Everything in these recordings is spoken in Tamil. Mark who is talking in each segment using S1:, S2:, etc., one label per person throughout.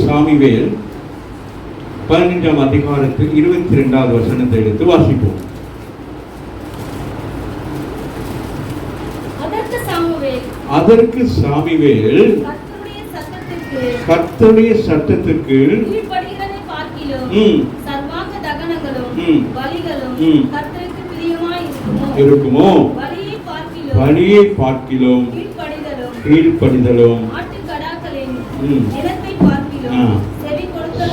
S1: சாமுவேல் 15ஆம் அதிகாரத்தில் 22வது வசனத்தை எடுத்து வாசிப்போம். அதற்கு சாமுவேல் கர்த்தருடைய சத்தத்திற்கு இருக்குமோ பலியை பார்க்கிலும் கீழ்ப்படிதலும்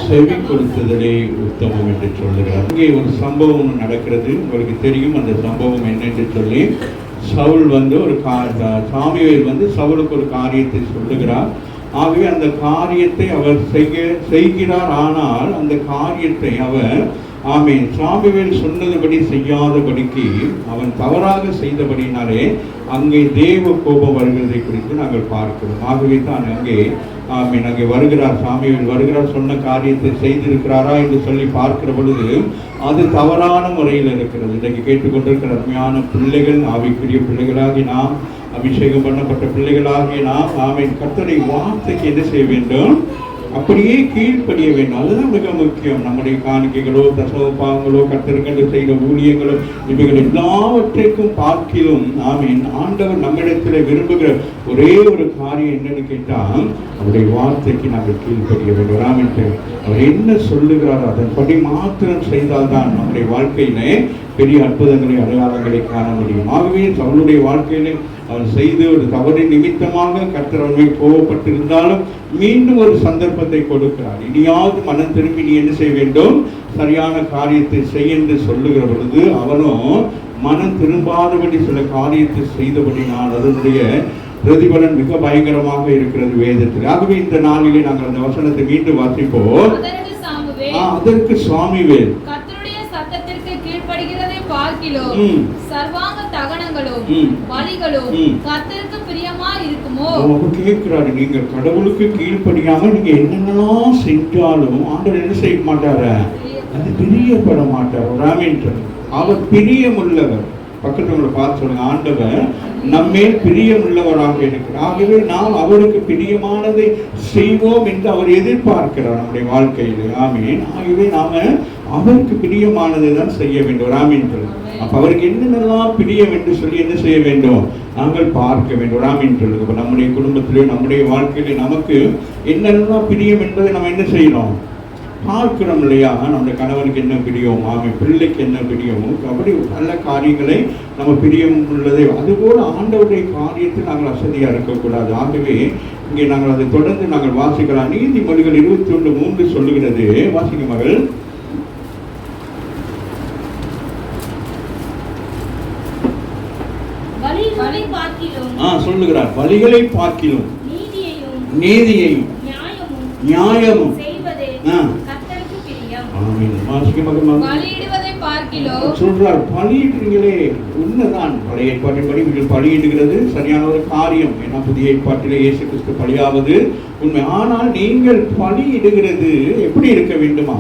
S1: செவி கொடுத்ததே உத்தமம் என்று சொல்லுகிறார். இங்கே ஒரு சம்பவம் நடக்கிறது, உங்களுக்கு தெரியும். அந்த சம்பவம் என்னென்று சொல்லி, சவுல் ஒரு சாமுவேல் சவுலுக்கு ஒரு காரியத்தை சொல்லுகிறார். ஆகவே அந்த காரியத்தை அவர் செய்கிறார். ஆனால் அந்த காரியத்தை அவர் சாமுவேல் சொன்னதுபடி செய்யாதபடிக்கு அவன் தவறாக செய்தபடினாலே அங்கே தேவ கோபம் வருகிறதை குறித்து நாங்கள் பார்க்கிறோம். ஆகவே தான் அங்கே வருகிறார், சாமுவேல் வருகிறார், சொன்ன காரியத்தை செய்திருக்கிறாரா என்று சொல்லி பார்க்கிற பொழுது அது தவறான முறையில் இருக்கிறது. இன்றைக்கு கேட்டுக்கொண்டிருக்கிற அருமையான பிள்ளைகள், ஆவிக்குரிய பிள்ளைகளாகி நாம், அபிஷேகம் பண்ணப்பட்ட பிள்ளைகளாகிய நாம் கர்த்தருடைய வார்த்தைக்கு என்ன செய்ய வேண்டும்? அப்படியே கீழ்ப்படிய வேண்டும். அதுதான் மிக முக்கியம். நம்முடைய காணிக்கைகளோ தசமபாவங்களோ கர்த்தருக்கென்று செய்த ஊழியங்களோ இவைகள் எல்லாவற்றைக்கும் பார்க்கிலும் ஆண்டவர் நம்மிடத்தில் விரும்புகிற ஒரே ஒரு காரியம் என்னன்னு கேட்டால், அவருடைய வார்த்தைக்கு நாங்கள் கீழ்ப்படிய வேண்டும். அவர் என்ன சொல்லுகிறாரோ அதன்படி மாத்திரம் செய்தால்தான் நம்முடைய வாழ்க்கையிலே பெரிய அற்புதங்களை அடையாளங்களை காண முடியும். ஆகவே அவருடைய வாழ்க்கையிலே அவர் செய்து ஒரு தவறின் நிமித்தமாக கர்த்தர் அவனை கோபப்பட்டிருந்தாலும் மீண்டும் ஒரு சந்தர்ப்பத்தை கொடுக்கிறார். இனியாவது மனம் திரும்பி நீ என்ன செய்ய வேண்டும்? சரியான காரியத்தை செய்ய என்று சொல்லுகிற பொழுது அவனும் மனம் திரும்பாதபடி சில காரியத்தை செய்தபடி அதனுடைய பிரதிபலன் மிக பயங்கரமாக இருக்கிறது வேதத்தில். ஆகவே இந்த நாளிலே நாங்கள் அந்த வசனத்தை மீண்டும் வாசிப்போம். அதற்கு சாமுவேல் நீங்க கடவுளுக்கு கீழ்ப்படியாம நீங்க என்னென்னலாம் செஞ்சாலும் ஆண்டவர் என்ன செய்ய மாட்டாரு? அது பிரியப்பட மாட்டார். அவர் பிரியமுள்ளவர். பக்கத்துல பார்த்து சொல்லுங்க, ஆண்டவர் நம்மேல் பிரியம் உள்ளவராக இருக்கிறார். ஆகவே நாம் அவருக்கு பிரியமானதை செய்வோம் என்று அவர் எதிர்பார்க்கிறார் நம்முடைய வாழ்க்கையில். ஆமீன். ஆகவே நாம அவருக்கு பிரியமானதை தான் செய்ய வேண்டும். ஆமீன். அப்ப அவருக்கு என்னென்னலாம் பிரியம் என்று சொல்லி என்ன செய்ய வேண்டும்? நாங்கள் பார்க்க வேண்டும். ஆமீன் சொல்லுங்க. இப்ப நம்முடைய குடும்பத்திலே நம்முடைய வாழ்க்கையிலே நமக்கு என்னென்னலாம் பிரியம் என்பதை நம்ம என்ன செய்யணும்? பார்க்கிறோம் இல்லையா? நம்முடைய கணவனுக்கு என்ன பிரியம், பிள்ளைக்கு என்ன பிரியம், அப்படி நல்ல காரியங்களை நம்ம பிரியம் உள்ளதை, அதுபோல ஆண்டவருடைய காரியத்தில் நாங்கள் அசதியாக இருக்கக்கூடாது. ஆகவே இங்கே நாங்கள் அதை தொடர்ந்து நாங்கள் வாசிக்கலாம். நீதிமொழிகள் 21:3 சொல்லுகிறது. வாசிக்க மகள். சொல்லுகிறார், வழிகளை பார்க்கிலும் நீதியையும் நியாயமும் சொல்றார். பலியிடுறீங்களே, உண்மைதான். பழைய ஏற்பாட்டின்படி நீங்கள் பலியிடுகிறது சரியான ஒரு காரியம். ஏன்னா புதிய ஏற்பாட்டிலே இயேசு கிறிஸ்து பலியாவது உண்மை. ஆனால் நீங்கள் பலியிடுகிறது எப்படி இருக்க வேண்டுமா?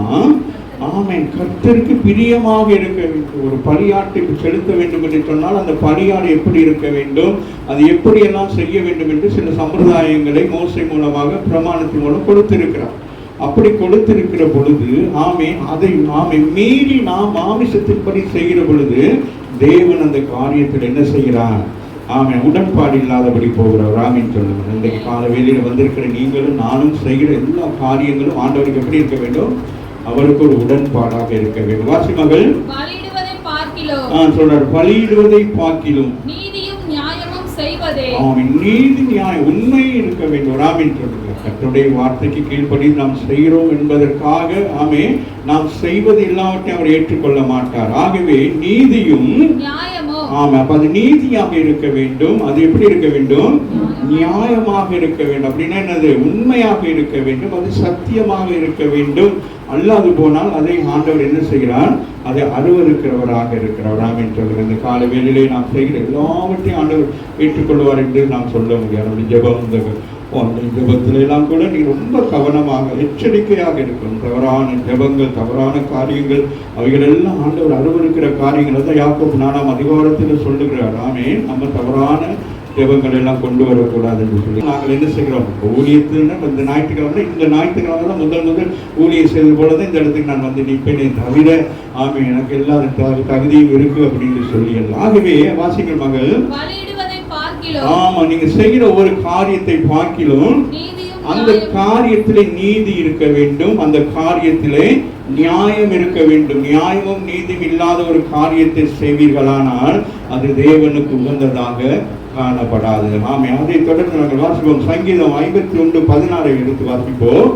S1: ஆமென். கர்த்தருக்கு பிரியமாக இருக்க வேண்டும். ஒரு பலியாட்டை செலுத்த வேண்டும் என்று சொன்னால் அந்த பலியாடு எப்படி இருக்க வேண்டும், அது எப்படியெல்லாம் செய்ய வேண்டும் என்று சில சம்பிரதாயங்களை மோசே மூலமாக பிரமாணத்தின் மூலம் கொடுத்திருக்கிறார். அப்படி கொடுத்திருக்கிற பொழுது அதை மீறி நாம் மாமிசத்தின்படி செய்கிற பொழுது தேவன் அந்த காரியத்தில் என்ன செய்கிறார்? உடன்பாடு இல்லாதபடி போகிறார். ஆமீன் சொல்லுங்க. இன்றைக்கு கால வேளையில வந்திருக்கிற நீங்களும் நானும் செய்கிற எல்லா காரியங்களும் ஆண்டவருக்கு எப்படி இருக்க வேண்டும்? அவருக்கு ஒரு உடன்பாடாக இருக்க வேண்டும். வாசி மகள். சொல்றார், பலியிடுவதை பார்க்கிலும் நீதியும் நியாயமும் செய்வதே. நீதி நியாயம் உண்மை இருக்க வேண்டும். ஆமீன் சொல்லுங்க. கர்த்தருடைய வார்த்தைக்கு கீழ்ப்படி நாம் செய்கிறோம் என்பதற்காக நாம் செய்வது எல்லாவற்றையும் அவர் ஏற்றுக்கொள்ள மாட்டார். ஆகவே நீதியும் அப்ப அது நீதியாக இருக்க வேண்டும். அது எப்படி இருக்க வேண்டும்? நியாயமாக இருக்க வேண்டும். அப்படின்னா என்னது? உண்மையாக இருக்க வேண்டும். அது சத்தியமாக இருக்க வேண்டும். அல்லாது போனால் அதை ஆண்டவர் என்ன செய்கிறார்? அதை அருவருக்கிறவராக இருக்கிறவர். ஆமீன் சொல்லுங்க. இந்த கால வேளையிலே நாம் செய்கிற எல்லாவற்றையும் ஆண்டவர் ஏற்றுக்கொள்வார் என்று நாம் சொல்ல முடியாது. ஜபத்துல எல்லாம் கூட நீ ரொம்ப கவனமாக எச்சரிக்கையாக இருக்கணும். தவறான ஜபங்கள், தவறான காரியங்கள், அவைகள் எல்லாம் ஆண்டவர் அருவருக்கிற காரியங்கள் தான் யாக்கோபு 4ஆம் அதிகாரத்தில் சொல்லுகிறார். நம்ம தவறான ஜபங்கள் எல்லாம் கொண்டு வரக்கூடாது என்று சொல்லி நாங்கள் என்ன செய்கிறோம்? ஊழியத்துன்னா இந்த ஞாயிற்றுக்கிழமை தான் முதல் ஊழியம் செய்த போலதான் இந்த இடத்துக்கு நான் வந்து நிற்பேனே தவிர எனக்கு எல்லா தகுதியும் இருக்கு அப்படின்னு சொல்லி. ஆகவே வாசிங்கள் மகள். நீங்க செய்கிற ஒரு காரியத்தை பார்க்கிலும் அந்த காரியத்திலே நீதி இருக்க வேண்டும். அந்த காரியத்திலே நியாயம் இருக்க வேண்டும். நியாயமும் நீதியும் இல்லாத ஒரு காரியத்தை செய்வீர்களானால் அது தேவனுக்கு உகந்ததாக காணப்படாது. அதை தொடர்ந்து நாங்கள் வாசிப்போம். சங்கீதம் 51:16 எடுத்து வாசிப்போம்.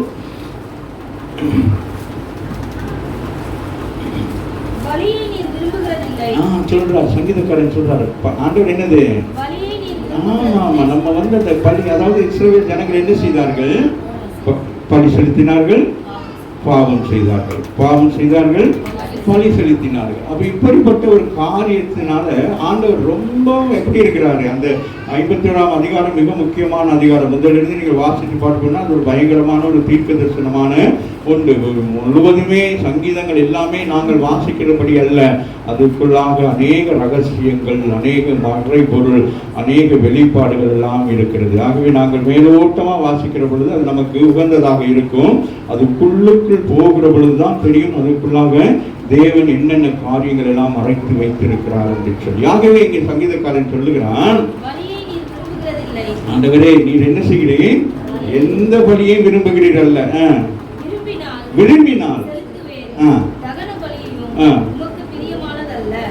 S1: சொல்றார், சங்கீதக்காரன் சொல்றாரு, ஆண்டவர் என்னது? நம்ம வந்து அந்த பலி, அதாவது இஸ்ரவேல் ஜனங்கள் என்ன செய்தார்கள்? பலி செலுத்தினார்கள், பாவம் செய்தார்கள், பலி செலுத்தினார்கள். அப்ப இப்படிப்பட்ட ஒரு காரியத்தினால ஆண்டவர் ரொம்ப எப்படி இருக்கிறாரு? அந்த 51ஆம் அதிகாரம் மிக முக்கியமான அதிகாரம். முதலிருந்து நீங்கள் வாசித்து பார்க்கணும்னா அது ஒரு பயங்கரமான ஒரு தீர்க்க தரிசனமான ஒன்று. முழுவதுமே சங்கீதங்கள் எல்லாமே நாங்கள் வாசிக்கிறபடி அல்ல. அதுக்குள்ளாக அநேக ரகசியங்கள், அநேக மறை பொருள், அநேக வெளிப்பாடுகள் எல்லாம் இருக்கிறது. ஆகவே நாங்கள் மேலோட்டமா வாசிக்கிற பொழுது அது நமக்கு உகந்ததாக இருக்கும். அதுக்குள்ளுக்குள் போகிற பொழுதுதான் தெரியும் அதுக்குள்ளாக தேவன் என்னென்ன காரியங்கள் எல்லாம் மறைத்து வைத்திருக்கிறார் என்று சொல்லி. ஆகவே இங்கே சங்கீதக்காரன் சொல்லுகிறான், ஆண்டவரே நீர் என்ன செய்கிறேன்? எந்த பலியை விரும்புகிறீர்கள்? விரும்பினால்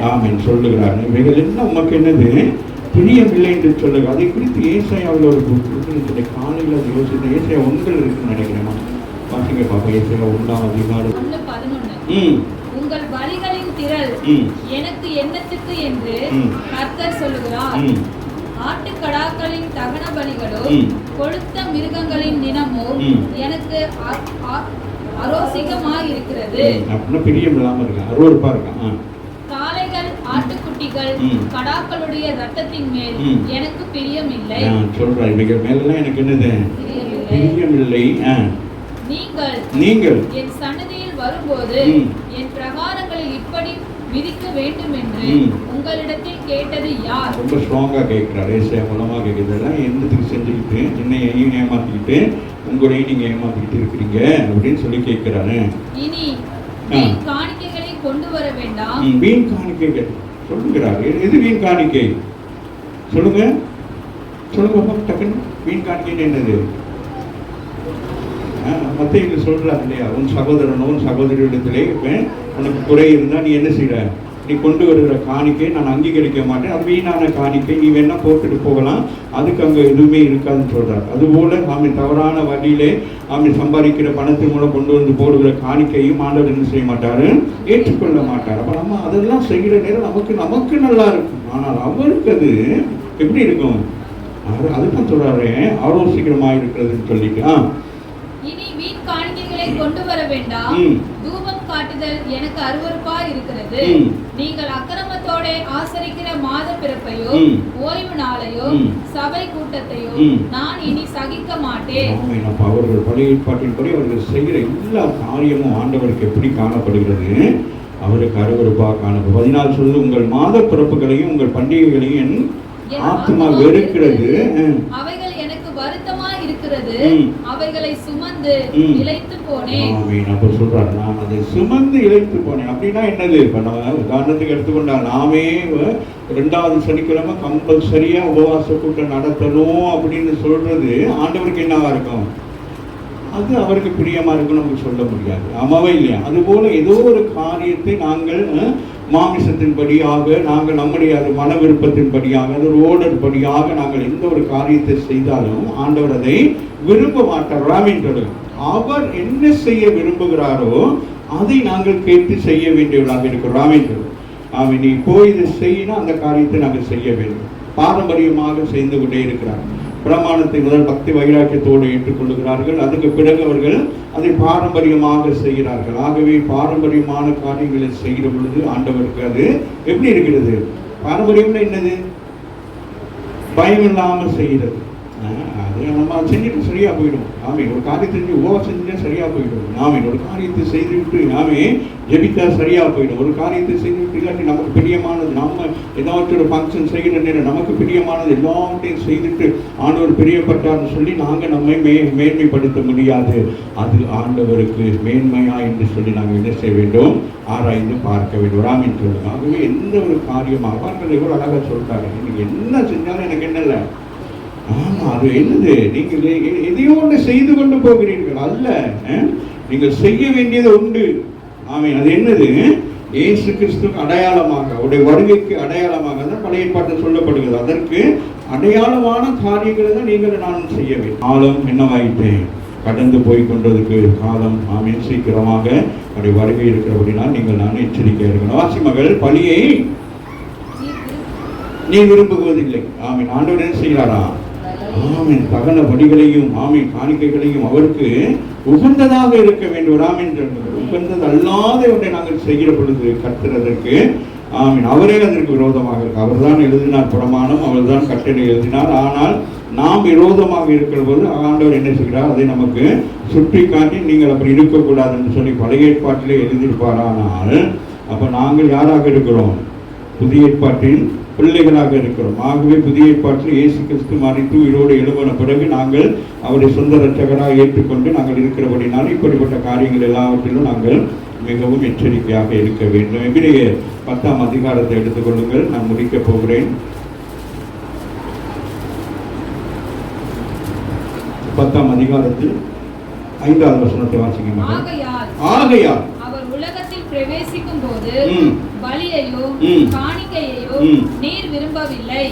S1: ஆமென் சொல்லுகிறார். இவைகள் என்ன உமக்கு என்னது? பிரியமில்லை என்று சொல்லுங்க. அதை குறித்து ஏசாயாவில் ஒரு காலையில் அது யோசித்த ஏசாயா 1 இருக்குன்னு நினைக்கிறேன். வாசிங்க பாப்பா. ஏசாயா 1ஆம் அதிகாரம்.
S2: உங்கள் பலிகளின் திரள் எனக்கு என்னத்துக்கு என்று கர்த்தர் சொல்லுகிறார். ஆட்டுக்கடாக்களின் தகன பலிகளும் கொழுத்த மிருகங்களின் நினமும் எனக்கு அரோசிகமாய் இருக்கிறது. காளைகள், ஆட்டுக்குட்டிகள், கடாக்களுடைய ரத்தத்தின் மேல் எனக்கு பிரியமில்லை.
S1: சொல்றார், இவைகள் மேலெல்லாம் எனக்கு என்னது? பிரியமில்லை. நீங்கள்
S2: என் சன்னதியில் வரும்போது என் பிரகாரங்களில் இப்படி விதிக்க வேண்டும் என்று உங்களிடத்தில் கேட்டது யார்?
S1: ரொம்ப ஸ்ட்ராங்கா கேட்கிறார். ஏசாயா மூலமா கேட்கிறதெல்லாம் என்னத்துக்கு செஞ்சுக்கிட்டு என்னையும் ஏமாத்திக்கிட்டு உங்களையும் நீங்க ஏமாத்திக்கிட்டு இருக்கிறீங்க அப்படின்னு சொல்லி கேட்கிறாரு.
S2: இனி வீண் காணிக்கைகளை கொண்டு வர வேண்டாம்.
S1: வீண் காணிக்கைகள் சொல்லுகிறார். எது வீண் காணிக்கை சொல்லுங்க சொல்லுங்க டக்குன்னு. வீண் காணிக்கைன்னு என்னது? மத்திய சொல்றாரு இல்லையா, உன் சகோதரனோ உன் சகோதரியிடத்திலே உனக்கு குறை இருந்தா நீ என்ன செய்யற, நீ கொண்டு வருகிற காணிக்கை நான் அங்கீகரிக்க மாட்டேன், அது வீணான காணிக்கை, நீ வேணா போட்டுட்டு போகலாம், அதுக்கு அங்கே எதுவுமே இருக்காதுன்னு சொல்றாரு. அதுபோல தவறான வழியிலே சம்பாதிக்கிற பணத்தின் மூலம் கொண்டு வந்து போடுகிற காணிக்கையும் ஆண்டவர் என்ன செய்ய மாட்டாரு, ஏற்றுக்கொள்ள மாட்டார். அப்ப நம்ம அதெல்லாம் செய்கிற நேரம் நமக்கு நல்லா இருக்கும். ஆனால் அவருக்கு அது எப்படி இருக்கும்? அதுதான் சொல்றாரு ஆலோசிக்கிறமா இருக்கிறதுன்னு சொல்லிட்டு.
S2: இனி வீண் காணிக்கைகளை கொண்டு வர வேண்டாம். தூபம் காட்டுதல் எனக்கு அருவருப்பா இருக்கிறது. நீங்கள் அக்கிரமத்தோட ஆசரிக்கிற மாத பிறப்பையோ ஓய்வு நாளையோ சபை கூட்டத்தையோ நான் இனி சகிக்க மாட்டேன்.
S1: அவர்கள் பழைய ஏற்பாட்டின்படி அவர்கள் செய்கிற எல்லா காரியமும் ஆண்டவருக்கு எப்படி காணப்படுகிறது? அவருக்கு அருவருப்பா காணப்படும். 14 சொல்லுது, உங்கள் மாத பிறப்புகளையும் உங்கள் பண்டிகைகளையும் ஆத்மா வெறுக்கிறது,
S2: அவைகள் எனக்கு வருத்தமா இருக்கிறது, அவைகளை சுமந்து இளைத்து போனேன்.
S1: அப்ப சொல்றாரு, நான் அதை சுமந்து இளைத்து போனேன். அப்படின்னா என்னது? இப்ப நம்ம உதாரணத்துக்கு எடுத்துக்கொண்டா, நாமே 2வது சனிக்கிழமை கம்பல்சரியா உபவாச கூட்டம் நடத்தணும் அப்படின்னு சொல்றது ஆண்டவருக்கு என்னவா இருக்கும்? அது அவருக்கு பிரியமா இருக்குன்னு நமக்கு சொல்ல முடியாது. ஆமாவே இல்லையா? அதுபோல ஏதோ ஒரு காரியத்தை நாங்கள் மாமிசத்தின்படியாக, நாங்கள் நம்முடைய அது மன விருப்பத்தின்படியாக, அது ஒரு ஓடர் படியாக நாங்கள் எந்த ஒரு காரியத்தை செய்தாலும் ஆண்டவர் அதை விரும்ப மாட்டார். அவர் என்ன செய்ய விரும்புகிறாரோ அதை நாங்கள் கேட்டு செய்ய வேண்டியவர்களாக இருக்கிறோம். நீ போய் இதை செய்யணும், அந்த காரியத்தை நாங்கள் செய்ய வேண்டும். பாரம்பரியமாக செய்து கொண்டே இருக்கிறார். பிரமாணத்தை முதல் பக்தி வைராக்கியத்தோடு ஏற்றுக்கொள்ளுகிறார்கள். அதுக்கு பிறகு அவர்கள் அதை பாரம்பரியமாக செய்கிறார்கள். ஆகவே பாரம்பரியமான காரியங்களை செய்கிற பொழுது ஆண்டவருக்கு அது எப்படி இருக்கிறது? பாரம்பரியம்னா என்னது? பயம் இல்லாமல் செய்கிறது. அது நம்ம செஞ்சுட்டு சரியா போயிடும். ஒரு காரியத்தை செஞ்சு உபவாசம் செஞ்சா சரியா போயிடும். ஒரு காரியத்தை செய்துவிட்டு ஜெபித்தா சரியா போயிடும். ஒரு காரியத்தை செய்துவிட்டு இல்லாட்டி நமக்கு பிரியமானது, நம்ம ஏதாச்சும் ஒரு ஃபங்க்ஷன் செய்கிற நேரம் நமக்கு பிரியமானது எல்லாத்தையும் செய்துட்டு ஆண்டவர் பிரியப்பட்டார்னு சொல்லி நாங்கள் நம்மை மேன்மைப்படுத்த முடியாது. அது ஆண்டவருக்கு மேன்மையா என்று சொல்லி நாங்கள் என்ன செய்ய வேண்டும்? ஆராய்ந்து பார்க்க வேண்டும். ராமின் சொல்லுங்க. ஆகவே எந்த ஒரு காரியமாக அவர்கள் எவ்வளோ அழகாக சொல்லிட்டாங்க, நீங்கள் என்ன செஞ்சாலும் எனக்கு என்ன இல்லை. அது என்னது? நீங்கள் எதையோ ஒன்று செய்து கொண்டு போகிறீர்கள் அல்ல, நீங்கள் செய்ய வேண்டியது உண்டு. அது என்னது? இயேசு கிறிஸ்துக்கு அடையாளமாக, அவருடைய வருகைக்கு அடையாளமாக தான் பழைய ஏற்பாட்டில் சொல்லப்படுகிறது. அதற்கு அடையாளமான காரியங்களை தான் நீங்கள் நானும் செய்ய வேண்டும். காலம் என்னவாயிட்டேன்? கடந்து போய் கொண்டதுக்கு காலம் சீக்கிரமாக அவருடைய வருகை இருக்கிறபடினா நீங்கள் நான் எச்சரிக்கையாக இருக்கணும். வாசி மகள், பலியை நீ விரும்புவதில்லை. ஆண்டவர் என்ன செய்கிறாரா? தகன படிகளையும் காணிக்கைகளையும் அவருக்கு உகந்ததாக இருக்க வேண்டும். உகந்தது அல்லாத ஒன்றை நாங்கள் செய்கிற பொழுது கத்துறதற்கு அவரே அதற்கு விரோதமாக இருக்கு. அவர் தான் எழுதினார் பிரமாணம், அவர் தான் கட்டளை எழுதினார். ஆனால் நாம் விரோதமாக இருக்கிற போது ஆண்டவர் என்ன செய்கிறார்? அதை நமக்கு சுட்டி காட்டி நீங்கள் அப்படி இருக்கக்கூடாதுன்னு சொல்லி பழைய ஏற்பாட்டிலே எழுதியிருப்பார். ஆனால் அப்ப நாங்கள் யாராக இருக்கிறோம்? புதிய ஏற்பாட்டின் பிள்ளைகளாக இருக்கிறோம். ஆகவே புதிய ஏற்பாட்டில் இயேசு கிறிஸ்து மரித்து உயிரோடு எழுப்பின பிறகு நாங்கள் அவரை சொந்த இரட்சகராக ஏற்றுக்கொண்டு நாங்கள் இருக்கிறபடினாலும் இப்படிப்பட்ட காரியங்கள் எல்லாவற்றிலும் நாங்கள் மிகவும் எச்சரிக்கையாக இருக்க வேண்டும். எபிரேயர் 10ஆம் அதிகாரத்தை எடுத்துக்கொள்ளுங்கள். நான் முடிக்கப் போகிறேன். 10ஆம் அதிகாரத்தில் 5வது வசனத்தை வாசிக்க. ஆகையால்
S2: அவர் உலகத்தில் பிரவேசிக்கும் போது பலியையோ காணிக்கையையோ நீர் விரும்பவில்லை.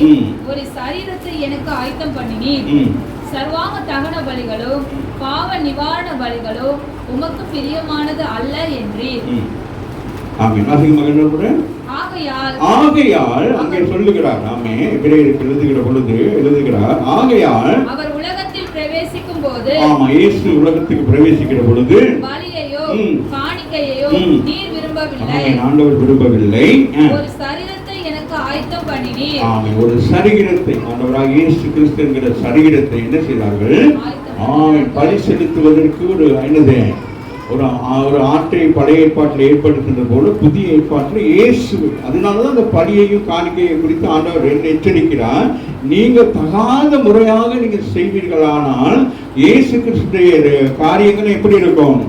S2: ஒரு சரீரத்தை எனக்கு ஆயத்தம் பண்ணினீர். சர்வாங்க தகன பலிகளோ பாவ நிவாரண பலிகளோ உமக்கு பிரியமானது அல்ல என்றீர்.
S1: ஆகையால் அங்கே சொல்லுகிறார். எபிரேயருக்கு எழுதுகிற பொழுது எழுதுகிறார். ஆகையால்
S2: அவர் உலகத்தில் பிரவேசிக்கும் போது,
S1: இயேசு உலகத்துக்கு பிரவேசிக்கிற பொழுது
S2: பலியையோ காணிக்கையையோ நீர் விரும்பவில்லை.
S1: ஆண்டவர் விரும்பவில்லை.
S2: ஒரு சரீரத்தை எனக்கு ஆயத்தம் பண்ணினீர்.
S1: ஒரு சரீரத்தை, ஆண்டவராக இயேசு கிறிஸ்து என்கிற சரீரத்தை என்ன செய்தார்கள்? பலி செலுத்துவதற்கு ஒரு என்னது ஒரு ஆற்றை பழைய ஏற்பாட்டில் ஏற்படுத்துகின்ற போல புதிய ஏற்பாட்டில் இயேசு, அதனாலதான் அந்த பலியையும் காணிக்கையை குறித்து ஆண்டவர் எச்சரிக்கிறார். நீங்க தகாத முறையாக நீங்க செய்வீர்களானால் இயேசு கிறிஸ்துடைய காரியங்கள் எப்படி இருக்கும்?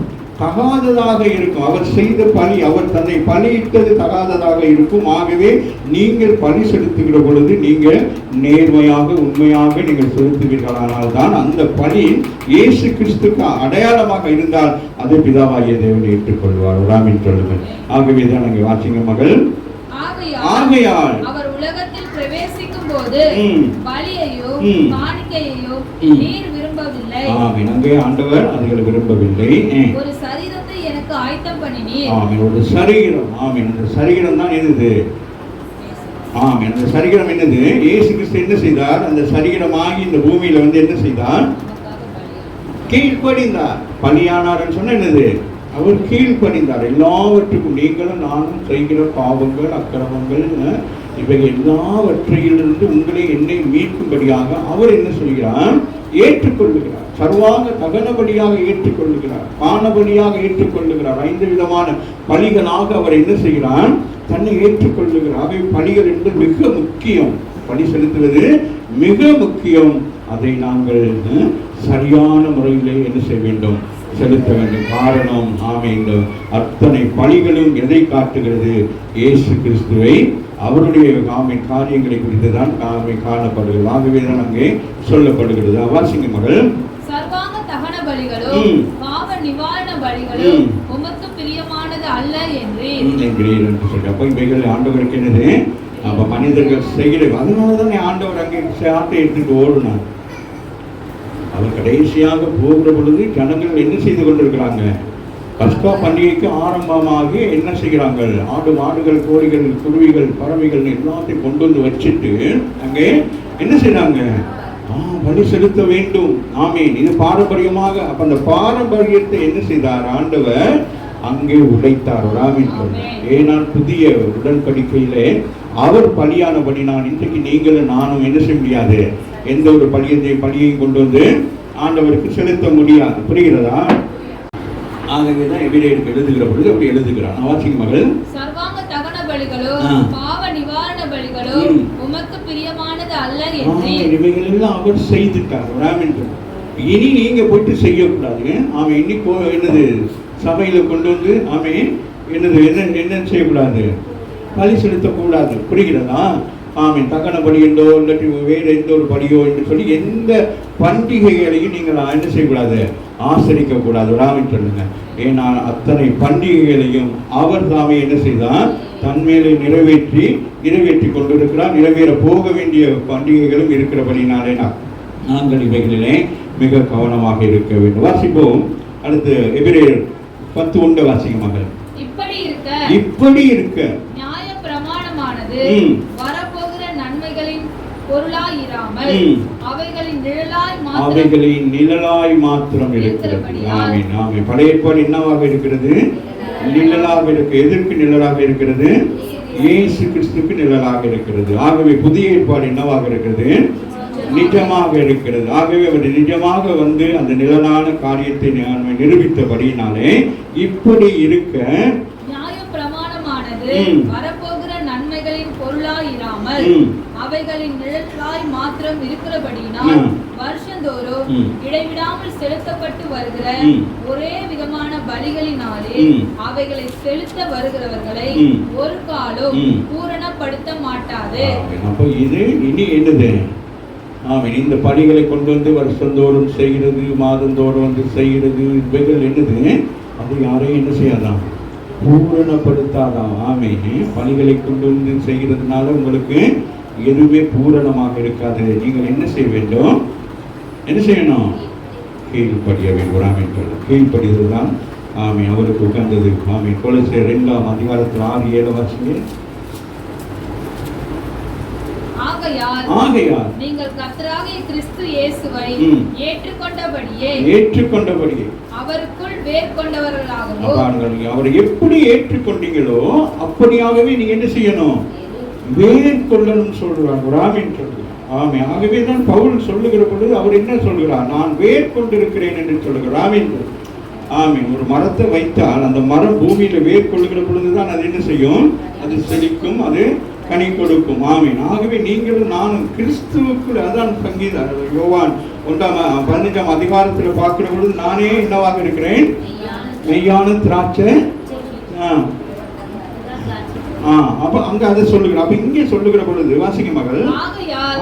S1: தகாததாக இருக்கும். அவர் செய்த பலி, அவர் தன்னை பலியிட்டது தகாததாக இருக்கும். ஆகவே நீங்கள் பலி செலுத்துகிற பொழுது நீங்கள் நேர்மையாக உண்மையாக நீங்கள் செலுத்துவீர்களானால் தான் அந்த பலி இயேசு கிறிஸ்துக்கு அடையாளமாக இருந்தால் அதை பிதாவாகிய தேவன் ஏற்றுக்கொள்வார். ராமின் சொல்லுங்கள். ஆகவே தான் அங்கே வாசிங்க மகள். ஆகையால்
S2: அவர் உலகத்தில் பிரவேசிக்கும் போது பலியையோ காணிக்கையையோ நீர் விரும்பவில்லை.
S1: ஆமென். அங்கே ஆண்டவர் அதுகளை விரும்பவில்லை.
S2: ஒரு சரீரத்தை எனக்கு ஆயத்தம் பண்ணினீர்.
S1: ஆமென். ஒரு சரீரம். ஆமென். அந்த சரீரம் தான் என்னது? ஆமென். அந்த சரீரம் என்னது? இயேசு கிறிஸ்து என்ன செய்தார்? அந்த சரீரமாகி இந்த பூமியில என்ன செய்தார்? கீழ்ப்படிந்தார். பலியானார்னு சொன்னா என்னது? அவர் கீழ்ப்படிந்தார். எல்லாவற்றுக்கும் நீங்களும் நானும் செய்கிற பாவங்கள், அக்கிரமங்கள், இவைகள் எல்லாவற்றையிலிருந்து உங்களை என்னை மீட்கும்படியாக அவர் என்ன செய்கிறார்? ஏற்றுக்கொள்ளுகிறார். சர்வாங்க தகனபடியாக ஏற்றுக்கொள்ளுகிறார். பானபடியாக ஏற்றுக்கொள்ளுகிறார். 5 விதமான பலிகளாக அவர் என்ன செய்கிறார்? தன்னை ஏற்றுக்கொள்ளுகிறார். அவை பலிகள் என்று மிக முக்கியம். பலி செலுத்துவது மிக முக்கியம். அதை நாங்கள் சரியான முறையிலே என்ன செய்ய வேண்டும்? செலுத்த வேண்டும். காரணம், இந்த அத்தனை பலிகளும் எதை காட்டுகிறது? இயேசு கிறிஸ்துவை, அவருடைய காரியங்களை குறித்து தான் காணப்படுகிறது. ஆகவே தான் அங்கே சொல்லப்படுகிறது. வாசிங்க மகள்.
S2: சர்வாங்க தகன பலிகளும் பாவ நிவாரண பலிகளும் உமக்கு பிரியமானது அல்ல என்றீர்
S1: என்று சொல்லி, அப்ப இவைகள் ஆண்டவருக்கு என்னது? அப்ப மனிதர்கள் செய்கிறது. அதனாலதான் ஆண்டவர் அங்கே சாட்டை எடுத்துட்டு ஓடுனார். அவர் கடைசியாக போகிற பொழுது ஜனங்கள் என்ன செய்து கொண்டிருக்கிறாங்க? பஸ்கா பண்டிகைக்கு ஆரம்பமாக என்ன செய்கிறாங்க? ஆடு மாடுகள், கோழிகள், குருவிகள், பறவைகள் எல்லாத்தையும் கொண்டு வந்து வச்சுட்டு அங்கே என்ன செய்யறாங்க? பலி செலுத்த வேண்டும். ஆமீன். இது பாரம்பரியமாக. அப்ப அந்த பாரம்பரியத்தை என்ன செய்தார்? ஆண்டவர் அங்கே உடைத்தார். ஆமீன். ஏனால் புதிய உடன்படிக்கையிலே அவர் பலியானபடி நான் இன்றைக்கு நீங்களும் நானும் என்ன செய்ய முடியாது? எந்த ஒரு பலியையும் கொண்டு வந்து ஆண்டவருக்கு செலுத்த முடியாது. புரிகிறதா? ஆகவேதான் எபிரேயருக்கு எழுதுகிற பொழுது அப்படி எழுதுகிறார். வாசிங்க மகள்.
S2: சர்வாங்க தகன பலிகளும் பாவ நிவாரண பலிகளும் உமக்கு பிரியமானது அல்ல என்றீர்.
S1: இவைகள் எல்லாம் அவர் செய்துட்டார். இனி நீங்க போயிட்டு செய்யக்கூடாது. அவன் இன்னைக்கு என்னது? சபையில கொண்டு வந்து அவன் என்னது என்ன செய்யக்கூடாது? பலி செலுத்தக்கூடாது. புரிகிறதா? தகன பலி என்றோ இல்லாட்டி வேறு எந்த ஒரு பலியோ என்று சொல்லி எந்த பண்டிகைகளையும் நீங்கள் என்ன செய்யக்கூடாது? ஆசரிக்க கூடாது. ராமின் சொல்லுங்க. ஏன்னா அத்தனை பண்டிகைகளையும் அவர் தாமே என்ன செய்தார்? தன்மேலே நிறைவேற்றி கொண்டிருக்கிறார். நிறைவேற போக வேண்டிய பண்டிகைகளும் இருக்கிறபடினாலே நாங்கள் இவைகளிலே மிக கவனமாக இருக்க வேண்டும். வாசிப்போம். அடுத்து எபிரேயர் 10:1 வாசிங்க மகள். இப்படி இருக்க
S2: நியாய பிரமாணமானது வரப்போகிற நன்மைகளின் பொருளாயிராமல் அவைகளின் நிழலாய் மாத்திரம் இருக்கிறது.
S1: ஆமென். ஆமென். பழைய ஏற்பாடு என்னவாக இருக்கிறது? நிழலாக இருக்கு. எதற்கு நிழலாக இருக்கிறது? இயேசு கிறிஸ்துக்கு நிழலாக இருக்கிறது. ஆகவே புதிய ஏற்பாடு என்னவாக இருக்கிறது? நிஜமாக இருக்கிறது. ஆகவே அவர் நிஜமாக வந்து அந்த நிழலான காரியத்தை நிரூபித்தபடினாலே இப்படி இருக்க
S2: நியாய பிரமாணமானது வரப்போகிற நன்மைகளின் பொருளாயிராமல் அவைகளின் நிழலாய் மாத்திரம் இருக்கிறபடினால் வருஷந்தோறும் இடைவிடாமல் செலுத்தப்பட்டு வருகிற ஒரே விதமான பலிகளினாலே அவைகளை செலுத்த வருகிறவர்களை ஒரு காலம் பூரணப்படுத்த மாட்டாது.
S1: அப்ப இது இனி என்னது? இந்த பலிகளை கொண்டு வந்து வருஷந்தோறும் செய்கிறது, மாதந்தோறும் வந்து செய்கிறது, இவைகள் என்னது? அது யாரையும் என்ன செய்யாதான்? பூரணப்படுத்தாதான். பலிகளை கொண்டு வந்து செய்கிறதுனால உங்களுக்கு எதுவுமே பூரணமாக இருக்காது. நீங்கள் என்ன செய்ய வேண்டும்? என்ன செய்யணும்? கீழ்ப்படிய வேண்டும். கீழ்ப்படியது தான் அவருக்கு உகந்தது. கொலோசியர் 2ஆம் அதிகாரத்தில் 6-7 வாசிங்க.
S2: ஆகையால் நீங்கள் கர்த்தராகிய கிறிஸ்து இயேசுவை ஏற்றுக்கொண்டபடியே அவருக்குள் வேர் கொண்டவர்களாகவும்,
S1: அவரை எப்படி ஏற்றுக்கொண்டீங்களோ அப்படியாகவே நீங்க என்ன செய்யணும்? வேர் கொள்ளணும் சொல்றாங்க. ராமின் சொல்றாங்க. ஆகவே தான் பவுல் சொல்லுகிற பொழுது அவர் என்ன சொல்கிறார்? நான் வேர் கொண்டிருக்கிறேன் என்று சொல்லுகிறார். ராமின் ஆமென். ஒரு மரத்தை வைத்தால் அந்த மரம் பூமியில வேர் கொள்ளுகிற பொழுதுதான் அது என்ன செய்யும்? அது செழிக்கும், அது கனி கொடுக்கும். ஆமென். ஆகவே நீங்களும் நானும் கிறிஸ்துவுக்குள், அதான் சங்கீத யோவான் 1:15 அதிகாரத்துல பார்க்கிற பொழுது, நானே என்னவாக இருக்கிறேன்? மெய்யான திராட்சை. அப்ப அங்க அதை சொல்லுகிற, அப்ப இங்கே சொல்லுகிற பொழுது வாசிங்க மகள்,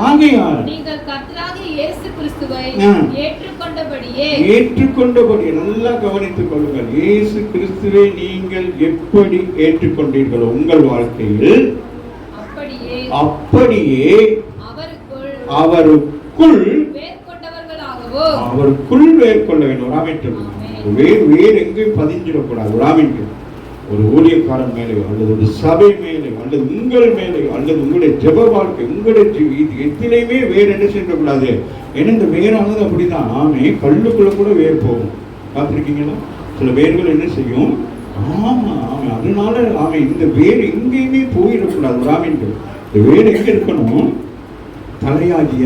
S1: ஆகையால்
S2: நீங்கள் கர்த்தராகிய இயேசு கிறிஸ்துவை
S1: ஏற்றுக்கொண்டபடியே, நல்லா கவனித்துக் கொள்ளுங்கள், இயேசு கிறிஸ்துவை நீங்கள் எப்படி ஏற்றுக்கொண்டீர்களோ உங்கள் வாழ்க்கையில் அப்படியே அவருக்குள் வேர் கொள்ள வேண்டும். வேர் எங்கேயும் பதிஞ்சிடக்கூடாது. ஒரு ஊழியக்காரன் மேலேயோ அல்லது ஒரு சபை மேலேயோ அல்லது உங்கள் மேலேயோ அல்லது உங்களுடைய ஜெப வாழ்க்கை, உங்களுடைய எத்திலையுமே வேர் என்ன செய்யக்கூடாது. ஏன்னா இந்த வேரானது அப்படிதான். ஆமே, கல்லுக்குள்ள கூட வேர் போகும். பார்த்துருக்கீங்களா? சில வேர்கள் என்ன செய்யும்? ஆமா ஆமா, அதனால ஆமே இந்த வேர் எங்கேயுமே போயிடக்கூடாது. ராமின்ட்டு இந்த வேர் எங்க இருக்கணும்? தலையாகிய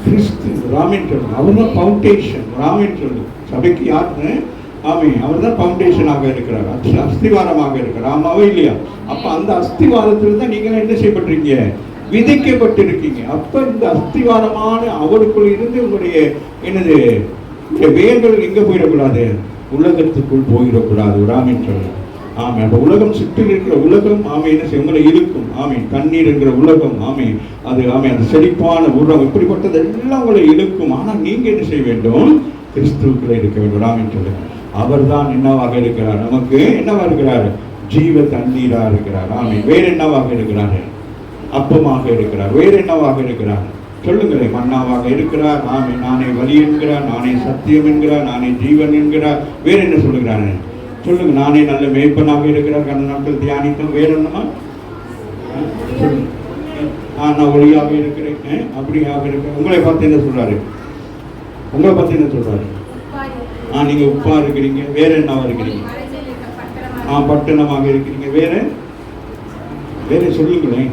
S1: கிறிஸ்து. ராமின் சொல்லணும், அவர் தான் பவுண்டேஷன். ராமின் சொல்லணும், சபைக்கு யாருன்னு? ஆமே, அவர் தான் பவுண்டேஷனாக இருக்கிறார், அஸ்திவாரமாக இருக்கிறார். ஆமாவே இல்லையா? அப்ப அந்த அஸ்திவாரத்தில் தான் நீங்க என்ன செய்யப்பட்டிருக்கீங்க? விதைக்கப்பட்டிருக்கீங்க. அப்ப இந்த அஸ்திவாரமான அவருக்குள் இருந்து உங்களுடைய என்னது வேர்கள் எங்க போயிடக்கூடாது? உலகத்துக்குள் போயிடக்கூடாது. ராமின் சொல்லணும். ஆமே, அப்ப உலகம் சுற்றி இருக்கிற உலகம் ஆமே என்ன செய்யும்? உங்களை இழுக்கும். ஆமே, தண்ணீர் என்கிற உலகம் ஆமே, அது ஆமே அந்த செழிப்பான உலகம் இப்படிப்பட்டது எல்லாம் உங்களை இழுக்கும். ஆனா நீங்க என்ன செய்ய வேண்டும்? கிறிஸ்துவுக்குள்ள இருக்க வேண்டும். ராமின் சொல்லுங்க, அவர் தான் என்னவாக இருக்கிறார்? நமக்கு என்னவா இருக்கிறார்? ஜீவ தண்ணீரா இருக்கிறார். ஆமே, வேற என்னவாக இருக்கிறார்? அப்பமாக இருக்கிறார். வேற என்னவாக இருக்கிறார்? சொல்லுங்களேன். மன்னாவாக இருக்கிறார். ஆமே, நானே வழி என்கிறார், நானே சத்தியம் என்கிறார், நானே ஜீவன் என்கிறார். வேற என்ன சொல்லுகிறார்? சொல்லுங்க. நானே நல்ல மேய்ப்பனாக இருக்கிறார். கடந்த நாட்கள் தியானித்தோம். வேற என்னமா? நான் ஒளியாக இருக்கிறேன், அப்படியாக இருக்கிறேன். உங்களை பார்த்து என்ன சொல்றாரு? உங்களை பார்த்து என்ன சொல்றாரு? நீங்க உப்பா இருக்கிறீங்க. வேற என்னவா இருக்கிறீங்க? பட்டணமாக இருக்கிறீங்க. வேற வேற சொல்லுங்களேன்.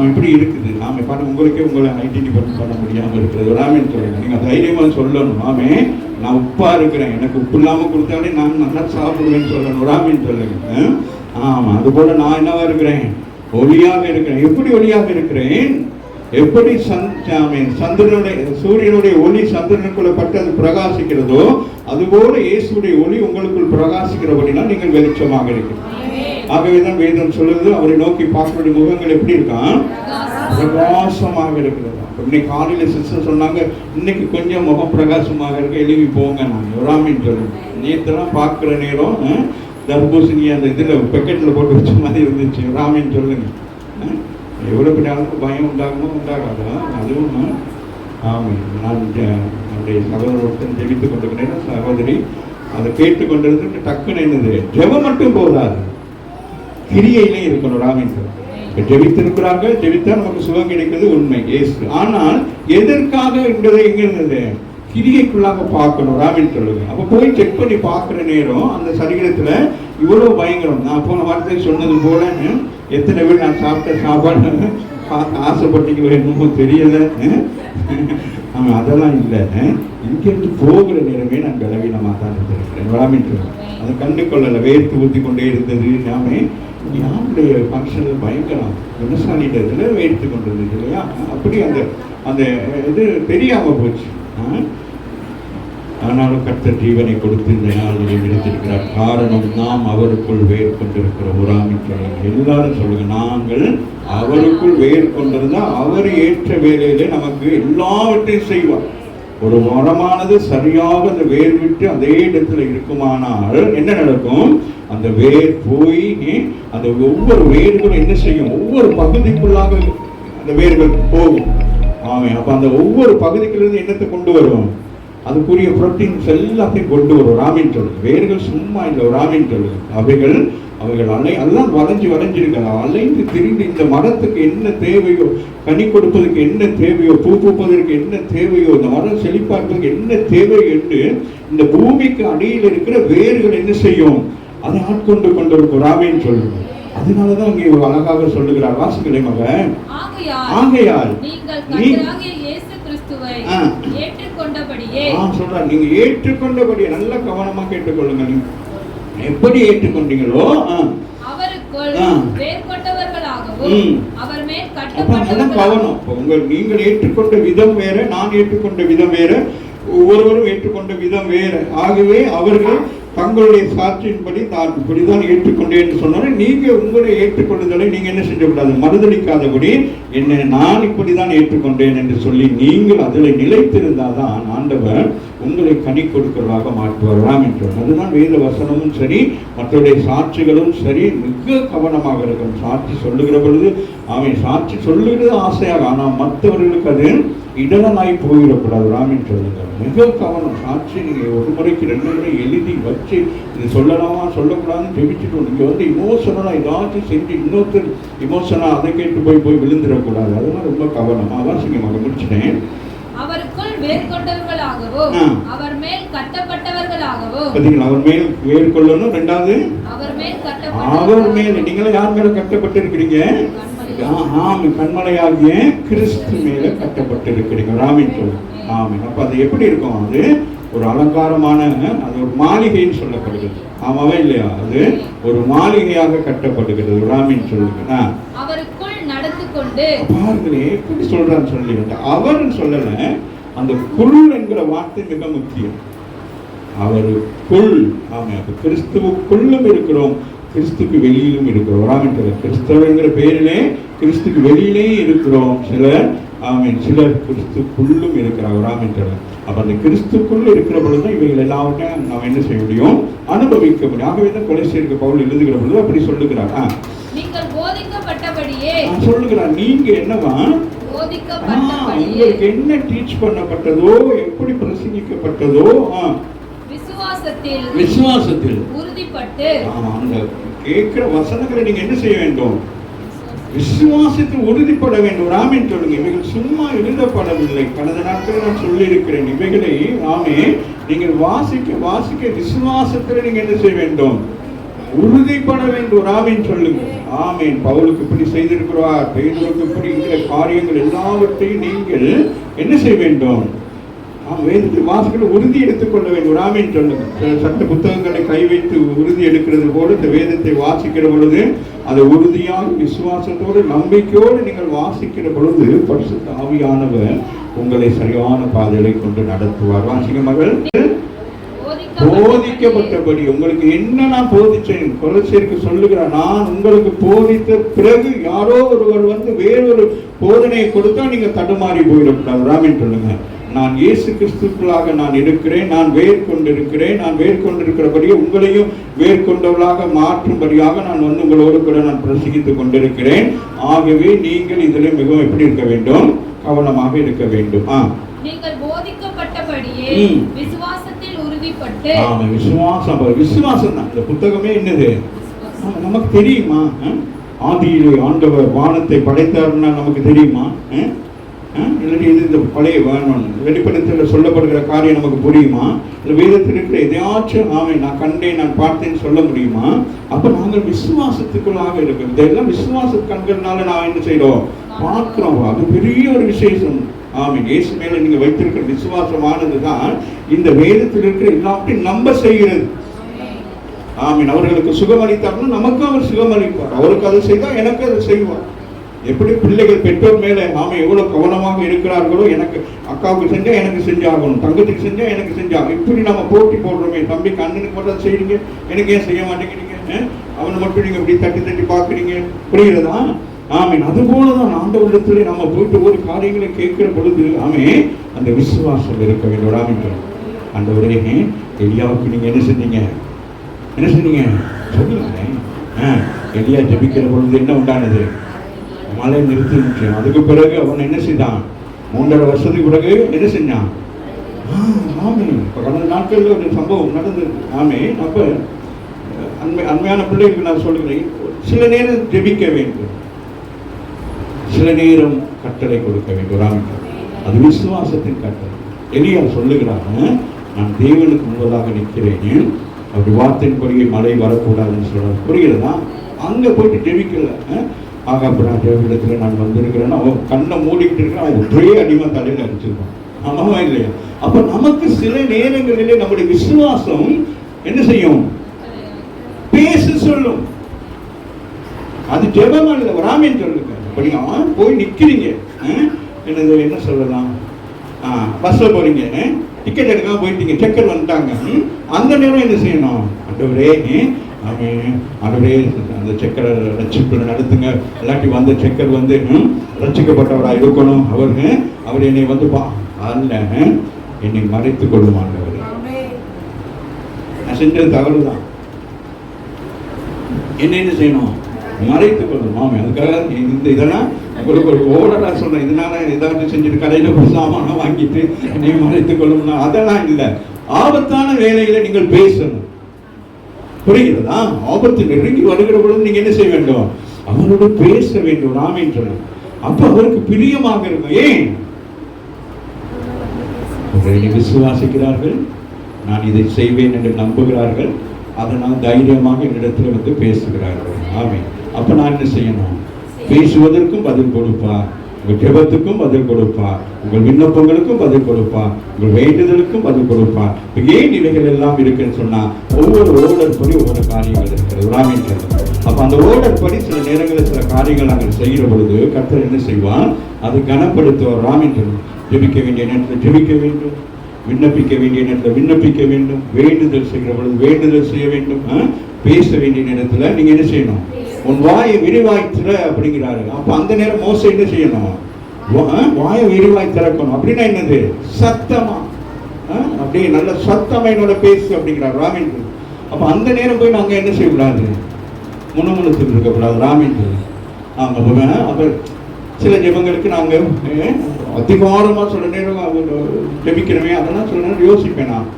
S1: இப்படி இருக்குது. நாம பாருங்க, உங்களுக்கே உங்களை ஐடென்டிஃபை பண்ண முடியாம இருக்கிறது. ராமன் சொல்லுங்க, நீங்க தைரியமா சொல்லணும். ஆமே, நான் உப்பா இருக்கிறேன், எனக்கு உப்பு இல்லாம கொடுத்தாலே நான் நல்லா சாப்பிடுவேன்னு சொல்லணும். ராமன் சொல்லுங்க. ஆமா, அது போல நான் என்னவா இருக்கிறேன்? ஒளியாக இருக்கிறேன். எப்படி ஒளியாக இருக்கிறேன்? எப்படி சந்திரனுடைய சூரியனுடைய ஒளி சந்திரனுக்குள்ள பட்டு அது பிரகாசிக்கிறதோ அதுபோல இயேசுடைய ஒளி உங்களுக்குள் பிரகாசிக்கிறபடினா நீங்கள் வெளிச்சமாக இருக்கிறீர்கள். ஆகவேதான் வேதம் சொல்லுது, அவரை நோக்கி பார்க்கக்கூடிய முகங்கள் எப்படி இருக்கான்? பிரகாசமாக இருக்கிறது. இன்னைக்கு காலையில சிஸ்டர் சொன்னாங்க, இன்னைக்கு கொஞ்சம் முகம் பிரகாசமாக இருக்க, எழுதி போங்க. நான் யோராமின்னு சொல்லுவேன். நேற்றுலாம் பார்க்குற நேரம் தர்பூசணி அந்த இதில் பெக்கெட்டில் போட்டு வச்ச மாதிரி இருந்துச்சு. யோராமின்னு சொல்லுங்க. எவ்வளோ பெரிய அளவுக்கு பயம் உண்டாகுமோ உண்டாகாதா? அதுவும் ஆமாம். நான் நம்முடைய சகோதரத்துடன் ஜெபித்துக் கொண்டிருக்கிறேன். சகோதரி அதை கேட்டுக்கொண்டிருந்து டக்குன்னு என்னது, ஜெபம் மட்டும் போதாது, கிரியையிலே இருக்கணும். ராமின் ஜெபித்திருக்கிறாங்க, ஜெபித்தா நமக்கு சுகம் கிடைக்கிறது உண்மை, ஏசு. ஆனால் எதற்காக என்பதை எங்க இருந்தது? கிரியைக்குள்ளாக பார்க்கணும். ராமின் சொல்லுங்க. அப்போ போய் செக் பண்ணி பார்க்குற நேரம் அந்த சரீரத்தில் இவ்வளோ பயங்கரம். நான் போன வார்த்தை சொன்னது போல எத்தனை பேர் நான் சாப்பிட்ட சாப்பாடு ஆசைப்பட்டீங்களோ என்னமோ தெரியல. அதெல்லாம் இல்லை. இங்கிருந்து போகிற நேரமே நான் பலவீனமாக தான் இருந்திருக்கிறேன். ராமின் அதை கண்டு கொள்ளலை. வேர்த்து ஊற்றி கொண்டே இருந்தது. நாமே யாருடைய ஃபங்க்ஷனில் பயங்கரம் விவசாயிட்டத்தில் வேர்த்து கொண்டு இருந்தது இல்லையா? அப்படி அந்த அந்த இது தெரியாமல் போச்சு. ஆனாலும் கர்த்தர் ஜீவனை கொடுத்து இந்த நாளிலே விடுத்திருக்கிறார். காரணம், நாம் அவருக்குள் வேர் கொண்டிருக்கிறோம். ராமின் சொல்லுங்க, எல்லாரும் சொல்லுங்க, நாங்கள் அவருக்குள் வேர் கொண்டிருந்தா அவர் ஏற்ற வேலையிலே நமக்கு எல்லாவற்றையும் செய்வார். ஒரு மரமானது சரியாக அந்த வேர் விட்டு அதே இடத்துல இருக்குமானால் என்ன நடக்கும்? அந்த வேர் போய் அந்த ஒவ்வொரு வேர்களும் என்ன செய்யும்? ஒவ்வொரு பகுதிக்குள்ளாக அந்த வேர்கள் போகும். ஆமே, அப்ப அந்த ஒவ்வொரு பகுதிக்குள்ளிருந்து என்னத்தை கொண்டு வரும்? அதுக்குரிய புரோட்டீன்ஸ் எல்லாத்தையும் கொண்டு வரும். ராமின் சொல்லுங்க. வேர்கள் சும்மா இல்லை. ராமின் சொல்லுங்க. அவைகள் அதெல்லாம் வளைஞ்சிருக்காங்க. அலைந்து திரிந்து இந்த மரத்துக்கு என்ன தேவையோ, கனி கொடுப்பதற்கு என்ன தேவையோ, பூ பூப்பதற்கு என்ன தேவையோ, இந்த மரம் செழிப்பாக்குவதற்கு என்ன தேவை என்று இந்த பூமிக்கு அடியில் இருக்கிற வேர்கள் என்ன செய்யும்? அதை ஆட்கொண்டு கொண்டிருக்கும். ராமின் சொல்லுங்க. அதனாலதான் இங்கே ஒரு அழகாக சொல்லுகிறார். வாசிக்கிறேன் மகன். ஆகையால் நீங்கள்
S2: ஏற்றுக்கொண்டபடியே
S1: சொல்றாரு, நீங்க ஏற்றுக்கொண்டபடியே நல்ல கவனமா கேட்டுக்கொள்ளுங்க. நீங்க எப்படி ஏற்றுக்கொண்டீங்களோ
S2: அவருக்குள் வேர்கொண்டவர்களாகவும் அவர் மேல் கட்டப்பட்டவர்களாகவும்.
S1: நீங்கள் ஏற்றுக்கொண்ட விதம் வேற, நான் ஏற்றுக்கொண்ட விதம் வேற, ஒவ்வொருவரும் ஏற்றுக்கொண்ட விதம் வேற. ஆகவே அவர்கள் தங்களுடைய சாட்சியின்படி நான் இப்படிதான் ஏற்றுக்கொண்டேன் என்று சொன்னாலும் நீங்க உங்களுடைய ஏற்றுக்கொள்ளுதலை நீங்க என்ன செய்யக்கூடாது, மறுதளிக்காதபடி என்ன நான் இப்படிதான் ஏற்றுக்கொண்டேன் என்று சொல்லி நீங்கள் அதில் நிலைத்திருந்தாதான் ஆண்டவர் உங்களை கனி கொடுக்கிறதாக மாற்றுவாராம் என்றார். அதுதான் வேத வசனமும் சரி, மற்றவருடைய சாட்சிகளும் சரி, மிக கவனமாக இருக்கும். சாட்சி சொல்லுகிற பொழுது அவன் சாட்சி சொல்லுகிறது ஆசையாக, ஆனால் மற்றவர்களுக்கு அது இடனாய் போயிடக்கூடாது ராமின் சொல்லுங்க. மிக கவனம். சாட்சி நீங்க ஒரு முறைக்கு 2 முறை எழுதி வச்சு இது சொல்லலாமா சொல்லக்கூடாதுன்னு ஜெபிச்சுட்டு நீங்க இமோஷனலா ஏதாச்சும் செஞ்சு இன்னொருத்தர் இமோஷனா அதை கேட்டு போய் விழுந்துடக்கூடாது. அதெல்லாம் ரொம்ப கவனம். வாசிங்க மக முடிச்சிட்டேன்.
S2: அவருக்குள் வேர்கொண்டவர்களாகவும் அவர் மேல் கட்டப்பட்டவர்களாகவும்.
S1: அவர் மேல் வேர் கொள்ளணும். 2வது அவர் மேல். நீங்களும் யார் மேல கட்டப்பட்டு இருக்கிறீங்க? கண்மலையாகிய கிறிஸ்து மேல கட்டப்பட்டு இருக்கிறீங்க ராமின் சொல்லுங்க. ஆமாம். அப்ப அது எப்படி இருக்கும்? அது ஒரு அலங்காரமான, அது ஒரு மாளிகைன்னு சொல்லப்படுகிறது. ஆமாவே இல்லையா? அது ஒரு மாளிகையாக கட்டப்படுகிறது ராமின் சொல்லுங்க.
S2: அவருக்குள் நடந்து கொண்டு
S1: பாருங்களே எப்படி சொல்றான்னு சொல்லிட்டு அவர் சொல்லல, அந்த குள் என்கிற வார்த்தை மிக முக்கியம். அவருக்குள். ஆமா, அப்ப கிறிஸ்துவுக்குள்ளும் இருக்கிறோம், கிறிஸ்துக்கு வெளியிலும் இருக்கிறோம் ராமின். கிறிஸ்தவங்கிற பேரிலே கிறிஸ்துக்கு வெளியிலே இருக்கிறோம். சிலர் கிறிஸ்துக்குள்ளும் இருக்கிறார் ராமின். அப்ப அந்த கிறிஸ்துக்குள்ள இருக்கிற பொழுது இவைகள் எல்லாவற்றையும் நாம் என்ன செய்ய முடியும், அனுபவிக்க முடியும். ஆகவே தான் கொலோசியருக்கு பவுல் எழுதுகிற பொழுது அப்படி சொல்லுகிறார்.
S2: நீங்கள் போதிக்கப்பட்டபடியே
S1: சொல்லுகிறார். நீங்க என்னவா, உங்களுக்கு என்ன டீச் பண்ணப்பட்டதோ, எப்படி பிரசங்கிக்கப்பட்டதோ விசுவாசத்தில் உறுதிப்பட்டு. அந்த கேட்கிற வசனங்களை நீங்க என்ன செய்ய வேண்டும், விசுவாசத்தில் உறுதிப்பட வேண்டும் ராமின் சொல்லுங்க. இவைகள் சும்மா எழுதப்படவில்லை. கடந்த நாட்களில் நான் சொல்லியிருக்கிறேன். இவைகளை நாமே நீங்கள் வாசிக்க விசுவாசத்தில் நீங்க என்ன செய்ய வேண்டும், உறுதிப்பட வேண்டும் ராமின் சொல்லுங்க. ஆமீன். பவுலுக்கு இப்படி செய்திருக்கிறார், பேதுருக்கு இப்படி இருக்கிற காரியங்கள் எல்லாவற்றையும் நீங்கள் என்ன செய்ய வேண்டும், வேதத்தை வாசிக்கிற உறுதி எடுத்துக்கொள்ள வேண்டும் ராமின் சொல்லுங்க. சட்ட புத்தகங்களை கை வைத்து உறுதி எடுக்கிறது போல இந்த வேதத்தை வாசிக்கிற பொழுது அதை உறுதியாக விசுவாசத்தோடு நம்பிக்கையோடு நீங்கள் வாசிக்கிற பொழுது பரிசுத்த ஆவியானவர் உங்களை சரியான பாதையை கொண்டு நடத்துவார். வாசிக்க மகள். போதிக்கப்பட்டபடி உங்களுக்கு என்ன நான் போதிச்சேன், கொலோசியருக்கு சொல்லுகிறார், நான் உங்களுக்கு போதித்த பிறகு யாரோ ஒருவர் வேறொரு போதனையை கொடுத்தா நீங்க தடுமாறி போயிடக்கூடாது ராமின் சொல்லுங்க. நான் இயேசு கிறிஸ்துக்களாக நான் இருக்கிறேன், நான் வேர் கொண்டிருக்கிறேன், நான் வேர் கொண்டிருக்கிறபடியே உங்களையும் வேர் கொண்டவர்களாக மாற்றும்படியாக நான் உங்களோடு கூட நான் பிரசங்கித்துக் கொண்டிருக்கிறேன். ஆகவே நீங்கள் இதில் மிகவும் எப்படி இருக்க வேண்டும், கவனமாக இருக்க வேண்டும்.
S2: நீங்கள் போதிக்கப்பட்டபடியே விசுவாசத்தில் உறுதிப்பட்டு.
S1: விசுவாசம் தான் இந்த புத்தகமே. என்னது நமக்கு தெரியுமா? ஆதியிலே ஆண்டவர் வானத்தை படைத்தார்னா நமக்கு தெரியுமா? இல்லாட்டி இது இந்த பழைய வெளிப்படுத்தல சொல்லப்படுகிற காரியம் நமக்கு புரியுமா? இல்லை வேதத்தில் இருக்கிற எதையாச்சும் நான் கண்டேன், நான் பார்த்தேன்னு சொல்ல முடியுமா? அப்ப நாங்கள் விசுவாசத்துக்குள்ளாக இருக்கோம். இதெல்லாம் விசுவாச கண்கள்னால நான் என்ன செய்யறோம், பார்க்கிறோம். அது பெரிய ஒரு விசேஷம். இயேசு மேல நீங்க வைத்திருக்கிற விசுவாசமானதுதான் இந்த வேதத்தில் இருக்கிற எல்லாத்தையும் நம்ப செய்கிறது. அவர்களுக்கு சுகமளித்தார்னா நமக்கு அவர் சுகமளிப்பார். அவருக்கு அதை செய்தா எனக்கு அதை செய்வார். எப்படி பிள்ளைகள் பெற்றோர் மேல எவ்வளவு கவனமாக இருக்கிறார்களோ, எனக்கு அக்காவுக்கு செஞ்சா எனக்கு செஞ்சாகணும், தங்கத்துக்கு செஞ்சா எனக்கு செஞ்சாகணும், இப்படி நம்ம போட்டி போடுறோமே. தம்பி அண்ணனுக்கு மட்டும் செய்றீங்க, எனக்கு ஏன் செய்ய மாட்டேங்கிறீங்க, அவனை மட்டும் நீங்க இப்படி தட்டி பாக்குறீங்க, புரிகிறதா? அது போலதான் ஆண்டவரிடத்துல நாம போயிட்டு ஒரு காரியங்களை கேட்கிற பொழுது அந்த விசுவாசம் இருக்க வேண்டும். ஆண்டவரே, எலியாவுக்கு நீங்க என்ன செஞ்சீங்க சொல்லுங்க. எலியா ஜெபிக்கிற பொழுது என்ன உண்டானது, மழை நிறுத்தி முக்கியம். அதுக்கு பிறகு அவன் என்ன செய்தான், 3.5 வருஷத்துக்கு பிறகு என்ன செஞ்சான். இப்ப கடந்த நாட்கள்ல ஒரு சம்பவம் நடந்தது. அப்ப அண்மையான பிள்ளைகளுக்கு நான் சொல்லுகிறேன், சில நேரம் ஜெபிக்க வேண்டும், சில நேரம் கட்டளை கொடுக்க வேண்டும். அது விசுவாசத்தின் கட்டளை. எலியா சொல்லுகிறான், நான் தேவனுக்கு முன்பதாக நிற்கிறேன், அப்படி வார்த்தையின்படியே மழை வரக்கூடாதுன்னு சொல்றாரு. புரிகிறதா? அங்க போயிட்டு ஜெபிக்கல. ஆகாபிராஜ இடத்துல நான் வந்திருக்கிறேன்னா அவன் கண்ணை மூடிக்கிட்டு இருக்கிறான், ஒரே அடிமை தலையில அடிச்சிருப்பான். ஆமாவா இல்லையா? அப்ப நமக்கு சில நேரங்களிலே நம்முடைய விசுவாசம் என்ன செய்யும்? பேச சொல்லும். அது ஜெபம் அல்ல, ஒரு ஆமென் சொல்லுங்க. அப்படியா போய் நிக்கிறீங்க, என்னது என்ன சொல்லலாம், பஸ்ல போறீங்க, டிக்கெட் எடுக்காம போயிட்டீங்க, செக்கர் வந்துட்டாங்க. அந்த நேரம் என்ன செய்யணும்? ஆண்டவரே ஆண்டவரே அந்த செக்கரை ரட்சிப்பு நடத்துங்க, இல்லாட்டி வந்த செக்கர் வந்து ரட்சிக்கப்பட்டவரா இருக்கணும். அவர் என்னை வந்து அல்ல, என்னை மறைத்துக் கொள்ளும் ஆண்டவரே. நான் செஞ்சது தவறுதான், என்ன செய்யணும்? மறைத்துக் கொள்ளும். அதுக்காக இதெல்லாம் உங்களுக்கு ஒரு ஓடரா சொல்றேன். இதனால ஏதாவது செஞ்சுட்டு கடையில ஒரு சாமான வாங்கிட்டு என்னை மறைத்துக் கொள்ளும்னா அதெல்லாம் இல்லை. ஆபத்தான வேலைகளை நீங்கள் பேசணும். புரிகிறதா? ஆபத்து நெருங்கி வருகிற பொழுது நீங்க என்ன செய்ய வேண்டும்? அவரோடு பேச வேண்டும். ஆமென் சொல்லுங்க. அப்ப அவருக்கு பிரியமாக இருக்கும். ஏன்? விசுவாசிக்கிறார்கள், நான் இதை செய்வேன் என்று நம்புகிறார்கள், அதனால் தைரியமாக என்னிடத்தில் வந்து பேசுகிறார்கள். ஆமென். அப்ப நான் என்ன செய்யணும்? பேசுவதற்கும் பதில் கொடுப்பார், உங்கள் ஜெபத்துக்கும் பதில் கொடுப்பார், உங்கள் விண்ணப்பங்களுக்கும் பதில் கொடுப்பார், உங்கள் வேண்டுதலுக்கும் பதில் கொடுப்பார். ஏன் இவைகள் எல்லாம் இருக்குன்னு சொன்னா, ஒவ்வொரு ஓடர் படி ஒவ்வொரு காரியங்கள் இருக்கிறது. ஆமென். அப்ப அந்த ஓடர் படி சில நேரங்களில் சில காரியங்கள் நாங்கள் செய்கிற பொழுது கர்த்தர் என்ன செய்வார்? அதை கனப்படுத்துவார். ஆமென். ஜெபிக்க வேண்டிய நேரத்தில் ஜெபிக்க வேண்டும், விண்ணப்பிக்க வேண்டிய நேரத்தில் விண்ணப்பிக்க வேண்டும், வேண்டுதல் செய்கிற பொழுது வேண்டுதல் செய்ய வேண்டும், பேச வேண்டிய நேரத்தில் நீங்க என்ன செய்யணும்? உன் வாயை விரிவாய் திற அப்படிங்கிறாரு. அப்ப அந்த நேரம் மோசே என்ன செய்யணும்? வாயை விரிவாய் திறக்கணும். அப்படின்னா என்னது? சத்தமா, அப்படியே நல்ல சத்தமா என்னோட பேசு அப்படிங்கிறார் ராமின். அப்ப அந்த நேரம் போய் நாங்க என்ன செய்யக்கூடாது? முணுமுணுத்துட்டு இருக்கக்கூடாது. ராமின் அப்ப சில ஜெபங்களுக்கு நாங்க அதிகாரமா சொல்ல நேரம் ஜெபிக்கிறோமே, அதெல்லாம் சொல்ல நேரம் யோசிப்பேன் நான்.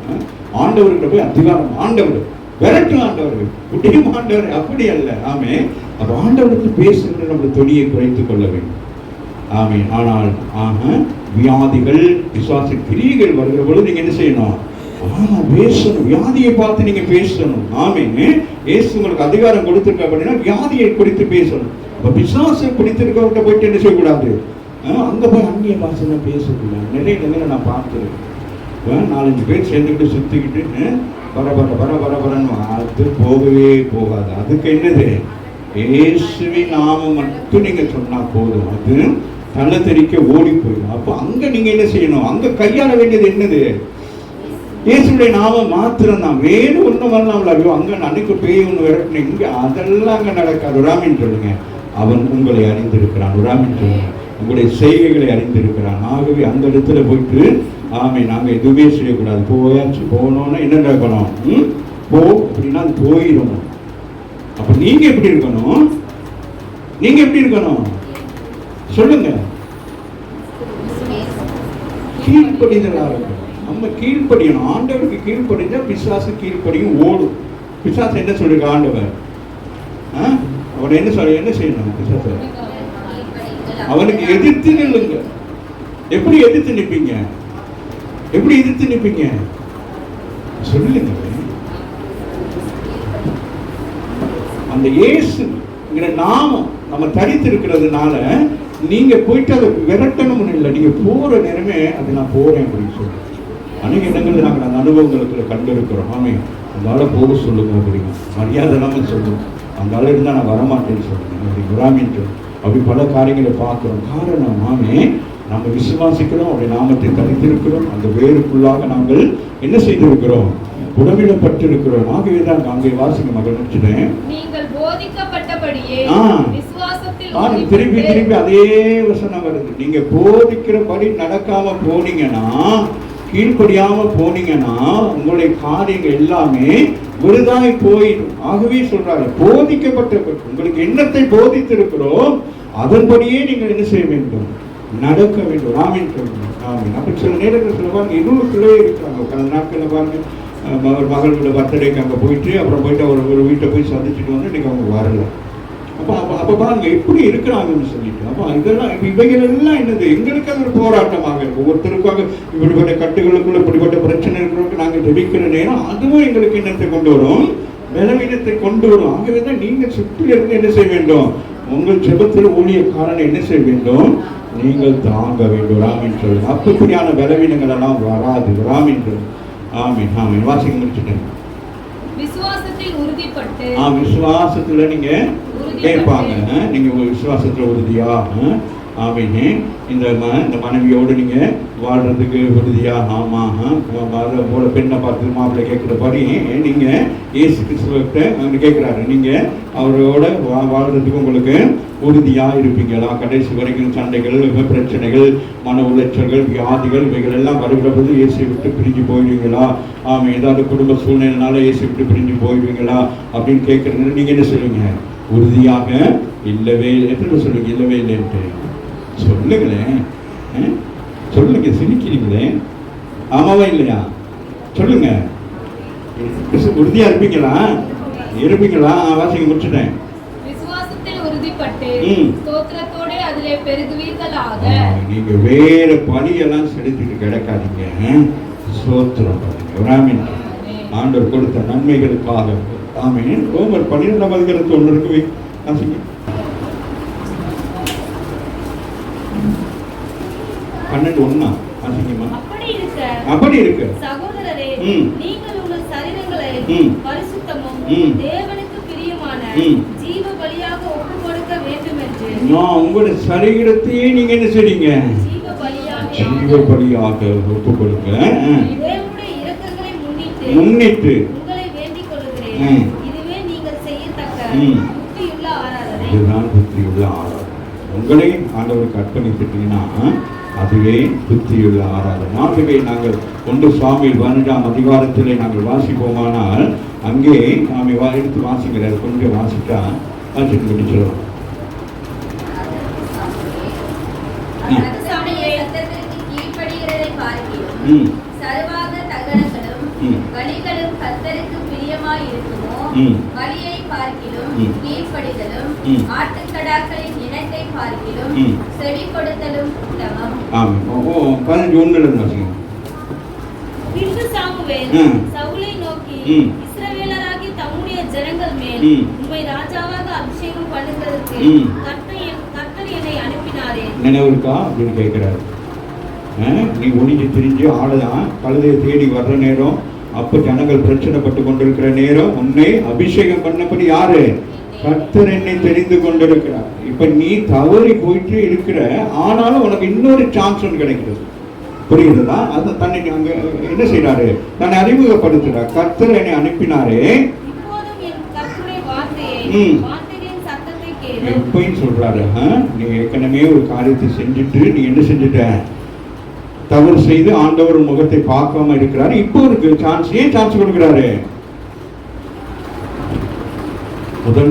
S1: ஆண்டவர்கிட்ட போய் அதிகாரம், ஆண்டவர் விரட்டும், ஆண்டவர் குட்டியும் ஆண்டவர், அப்படி அல்ல. ஆமே. அப்ப ஆண்டவருக்கு பேசுகிற நம்ம தொனியை குறைத்துக் கொள்ள வேண்டும். ஆமே. ஆனால் வியாதிகள், விசுவாச கிரியைகள் வருகிற பொழுது நீங்க என்ன செய்யணும்? பேசணும். வியாதியை பார்த்து நீங்க பேசணும். ஆமே. இயேசு உங்களுக்கு அதிகாரம் கொடுத்திருக்க அப்படின்னா வியாதியை குறித்து பேசணும். அப்ப பிசாசை பிடித்திருக்கவர்கிட்ட போயிட்டு என்ன செய்யக்கூடாது? அங்க போய் அந்நிய பாஷையில பேசக்கூடாது. நிறைய இடங்களில் நான் பார்த்துருக்கேன். 4-5 பேர் சேர்ந்துக்கிட்டு சுத்திக்கிட்டு பரபரன்னு அது போகவே போகாது. அதுக்கு என்னது? இயேசுவின் நாமம் மட்டும் நீங்க சொன்னா போதும், அது தலை தெறிக்க ஓடி போயிடும். அப்போ அங்க நீங்க என்ன செய்யணும்? அங்க கையாள வேண்டியது என்னது? இயேசுடைய நாமம் மாத்திரம் தான், வேறு ஒன்றும் வரலாம்ல. ஐயோ அங்க அன்னைக்கு பேய் ஒன்று விரட்டின, இங்க அதெல்லாம் அங்க நடக்காது. ராமின் சொல்லுங்க. அவன் உங்களை அறிந்திருக்கிறான். ராமின் சொல்லுங்க. உங்களுடைய செய்கைகளை அறிந்திருக்கிறான். ஆகவே அந்த இடத்துல போயிட்டு ஆமே நாங்க எதுவுமே செய்யக்கூடாது. போயாச்சு, போனோன்னா என்ன நடக்கணும்? போ அப்படின்னா அது போயிடணும். அப்ப நீங்க எப்படி இருக்கணும்? நீங்க எப்படி இருக்கணும் சொல்லுங்க? கீழ்ப்படிதலா இருக்கணும். நம்ம கீழ்ப்படியணும். ஆண்டவருக்கு கீழ்ப்படிஞ்சா பிசாசு கீழ்ப்படியும், ஓடும். பிசாசு என்ன சொல்லிருக்க ஆண்டவர்? அவனை என்ன சொல்ல, என்ன செய்யணும்? பிசாசு அவனுக்கு எதிர்த்து நில்லுங்க. எப்படி எதிர்த்து நிற்பீங்க? எப்படி எதிர்த்து நிற்பீங்க சொல்லுங்க. அந்த இயேசுங்கிற நாமம் நம்ம தரித்து இருக்கிறதுனால நீங்க போயிட்டு அதை விரட்டணும்னு இல்லை. நீங்க போற நேரமே அது நான் போறேன் அப்படின்னு சொல்லுங்க. அநேக இடங்களில் நாங்கள் அந்த அனுபவங்களுக்குள்ள கண்டிருக்கிறோம். ஆமே, அந்த போக சொல்லுங்க அப்படிங்க, மரியாதை இல்லாம சொல்லுங்க. அந்த ஆள் இருந்தால் நான் வரமாட்டேன்னு சொல்லுங்க அப்படி விராமின்னு. அப்படி பல காரியங்களை பார்க்கிறோம். காரணம் ஆமே நம்ம விசுவாசிக்கிறோம், அவருடைய நாமத்தை தரித்திருக்கிறோம். அந்த வேருக்குள்ளாக நாங்கள் என்ன செய்திருக்கிறோம்? உடவிடப்பட்டிருக்கிறோம். ஆகவே தான் அங்கே வாசிக்க மகள் நினைச்சிட்டேன்.
S2: நீங்கள் போதிக்கப்பட்டபடியே விசுவாசத்தில்
S1: திருப்பி திருப்பி அதே வசனம் வருது. நீங்க போதிக்கிறபடி நடக்காம போனீங்கன்னா, கீழ்ப்படியாம போனீங்கன்னா உங்களுடைய காரியங்கள் எல்லாமே விருதாய் போயிடும். ஆகவே சொல்றாரு, போதிக்கப்பட்டபடி உங்களுக்கு என்னத்தை போதித்திருக்கிறோம் அதன்படியே நீங்கள் என்ன செய்ய வேண்டும்? நடக்க வேண்டும். ராமின் சொல்லணும். ராமின் அப்படி சில நேரங்கள் சில பாருங்க இருளுக்குள்ளே இருக்கிறாங்க. கடந்த நாட்களில் பாருங்க மகளோட பர்த்டேக்கு அங்கே போயிட்டு அப்புறம் போயிட்டு ஒரு வீட்டை போய் சந்திச்சுட்டு வந்து இன்னைக்கு அவங்க வரல. அப்போ பாருங்க எப்படி இருக்கிறாங்கன்னு சொல்லிட்டு. அப்போ இதெல்லாம் இவைகள் எல்லாம் என்னது? எங்களுக்கு அது ஒரு போராட்டமாக இருக்கும். ஒவ்வொருத்தருக்காக இப்படிப்பட்ட கட்டுகளுக்குள்ள இப்படிப்பட்ட பிரச்சனை இருக்கிறவங்க நாங்கள் ஜெபிக்கிற நேரம் அதுவும் எங்களுக்கு என்னத்தை கொண்டு வரும்? பலவீனத்தை கொண்டு வரும். ஆகவே தான் நீங்கள் சுற்றி இருந்து என்ன செய்ய வேண்டும்? உங்கள் ஜெபத்தில் ஊழியக்காரனை என்ன செய்ய வேண்டும்? நீங்கள் தாங்க வேண்டும். ஆமீன் சொல்லுங்க. அப்படியான பலவீனங்கள் எல்லாம் வராது. ஆமீன் சொல்லுங்க. ஆமீன் ஆமீன். வாசிக்க முடிச்சுட்டேன்.
S2: விசுவாசத்தில் உறுதிப்பட்டு
S1: விசுவாசத்துல நீங்க கேட்பாங்க. நீங்க விசுவாசத்துல உறுதியா ஆமீனே இந்த மனைவியோடு நீங்க வாழ்றதுக்கு உறுதியா ஆமா போல பெண்ணை பார்த்து மாப்பிள்ளை கேட்கிறபடி நீங்க இயேசு கிறிஸ்துவத்தை கேட்கிறாரு. நீங்க அவரோட வாழ்றதுக்கு உங்களுக்கு உறுதியா இருப்பீங்களா? கடைசி வரைக்கும் சண்டைகள், பிரச்சனைகள், மன உளைச்சல்கள், வியாதிகள் இவைகள் எல்லாம் வருகிற போது இயேசை விட்டு பிரிஞ்சு போயிடுவீங்களா? ஏதாவது குடும்ப சூழ்நிலைனால இயேசை விட்டு பிரிஞ்சு போயிடுவீங்களா அப்படின்னு கேட்கறது. நீங்க என்ன சொல்லுவீங்க? உறுதியாக இல்லவே. எத்தனை சொல்லுங்க இல்லவே இல்லைன்ட்டு சொல்லுங்களேன். சொல்லுங்க, சிரிக்கிறீங்களே. ஆமாவா இல்லையா? சொல்லுங்க. உறுதியா இருப்பீங்களா? இருப்பீங்களா? வாசிக்க முடிச்சுட்டேன்.
S2: விசுவாசத்தில் உறுதிப்பட்டு ஸ்தோத்திரத்தோட அதிலே பெருகுவீர்களாக.
S1: நீங்க வேற பணியெல்லாம் செலுத்திட்டு கிடக்காதீங்க. ஸ்தோத்திரம் பண்ணுங்க. ஆண்டவர் கொடுத்த நன்மைகளுக்காக. ஆமென். ரோமர் 12 ஒன்று இருக்கு. வாசிங்க. 12:1 வாசிங்கம்மா. அப்படி இருக்கு
S3: சகோதரரே, நீங்கள் உங்கள் சரீரங்களை பரிசுத்தமும் தேவனுக்கு பிரியமான ஜீவ பலியாக ஒப்புக்கொடுக்க வேண்டும் என்று.
S1: உங்களுடைய சரீரத்தையே நீங்க என்ன செய்றீங்க? ஜீவ பலியாக ஒப்புக்கொடுக்க
S3: தேவனுடைய இரக்கங்களை முன்னிட்டு
S1: உங்களை
S3: வேண்டிக் கொள்கிறேன். இதுவே நீங்கள் செய்யத்தக்க புத்தியுள்ள ஆராதனை.
S1: இதுதான் புத்தியுள்ள ஆராதனை. உங்களை ஆண்டவருக்கு அர்ப்பணித்துட்டீங்கன்னா அதுவே புத்தியுள்ள ஆராதனை. ஆகவே நாங்கள் 1 சாமுவேல் 12ஆம் அதிகாரத்திலே நாங்கள் வாசிப்போமானால் அங்கே நாம எடுத்து வாசிக்கிறார். கொஞ்சம் வாசிட்டா வாசிட்டு முடிச்சிடலாம்.
S3: சர்வாங்க தகனங்களும் பலிகளும் கர்த்தருக்கு பிரியமாய் இருக்குமோ? பலியை பார்க்கிலும் கீழ்ப்படிதலும் ஆட்டுக்கடாக்களின் இனத்தை பார்க்கிலும் செவி கொடுத்தலும் உத்தமம். பின்பு சாமுவேல் சவுலை நோக்கி, இஸ்ரவேலராகி தம்முடைய ஜனங்கள் மேல் உம்மை ராஜாவாக அபிஷேகம் பண்ணுகிறதற்கு கர்த்தர் என்னை அனுப்பினாரே.
S1: நினைவுக்கா அப்படின்னு கேட்கிறாரு. நீ ஒளிஞ்சு திரிஞ்சு ஆளுதான் கழுதையை தேடி வர்ற நேரம், அப்ப ஜனங்கள் பிரச்சனைப்பட்டு கொண்டிருக்கிற நேரம் உன்னை அபிஷேகம் பண்ணபடி யாரு? கர்த்தர் என்னை தெரிந்து கொண்டிருக்கிறார். இப்ப நீ தவறி போயிட்டு இருக்கிற, ஆனாலும் உனக்கு இன்னொரு சான்ஸ் ஒன்று கிடைக்கிறது. புரியுதுதா? அது தன்னை அங்க என்ன செய்யறாரு? தன்னை அறிமுகப்படுத்துறார். கர்த்தர் என்னை அனுப்பினாரே. எப்பயும் சொல்றாரு, நீ ஏற்கனவே ஒரு காரியத்தை செஞ்சுட்டு நீ என்ன செஞ்சுட்ட? தவறு செய்து ஆண்டவர் முகத்தை பார்க்காம இருக்கிறாரு. இப்போ இருக்கு சான்ஸ். ஏன் சான்ஸ் கொடுக்கிறாரு?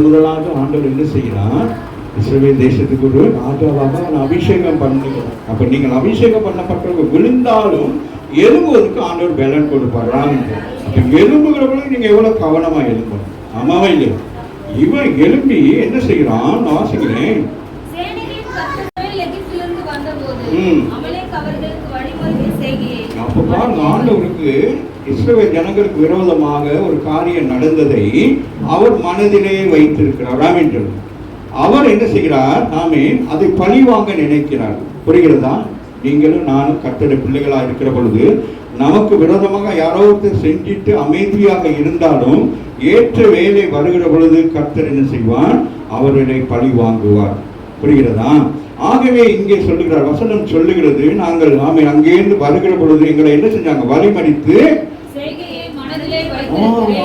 S1: முதலாக ஆண்டவர் என்ன செய்யறார்? இஸ்ரவேல் தேசத்துக்கு ஒரு ராஜாவாக அபிஷேகம் பண்ணுகிறார். அப்ப நீங்கள் அபிஷேகம் பண்ணப்பட்டவங்க விழுந்தாலும் எலும்புவதற்கு ஆண்டவர் பலன் கொடுப்பார். அப்ப எலும்புகிறவங்களும் நீங்க எவ்வளவு கவனமா எலும்பணும். ஆமாவா இல்லையா? இவன் எலும்பி என்ன செய்யறான்? வாசிக்கிறேன். அப்ப பாருங்க, ஆண்டவருக்கு இஸ்ரவேல் ஜனங்களுக்கு விரோதமாக ஒரு காரியம் நடந்ததை அவர் மனதிலே வைத்திருக்கிறார். ஆமென். அவர் என்ன செய்கிறார்? ஆமென். அதை பழி வாங்க நினைக்கிறார். புரிகிறதா? நீங்களும் நானும் கர்த்தருடைய பிள்ளைகளா இருக்கிற பொழுது நமக்கு விரோதமாக யாரோ செஞ்சிட்டு அமைதியாக இருந்தாலும் ஏற்ற வேலை வருகிற பொழுது கர்த்தர் என்ன செய்வார்? அவர்களை பழி வாங்குவார். புரிகிறதா? ஆகவே இங்கே சொல்லுகிறார், வசனம் சொல்லுகிறது, நாங்கள் அங்கேருந்து வருகிற பொழுது எங்களை என்ன செஞ்சாங்க? வழிமறித்து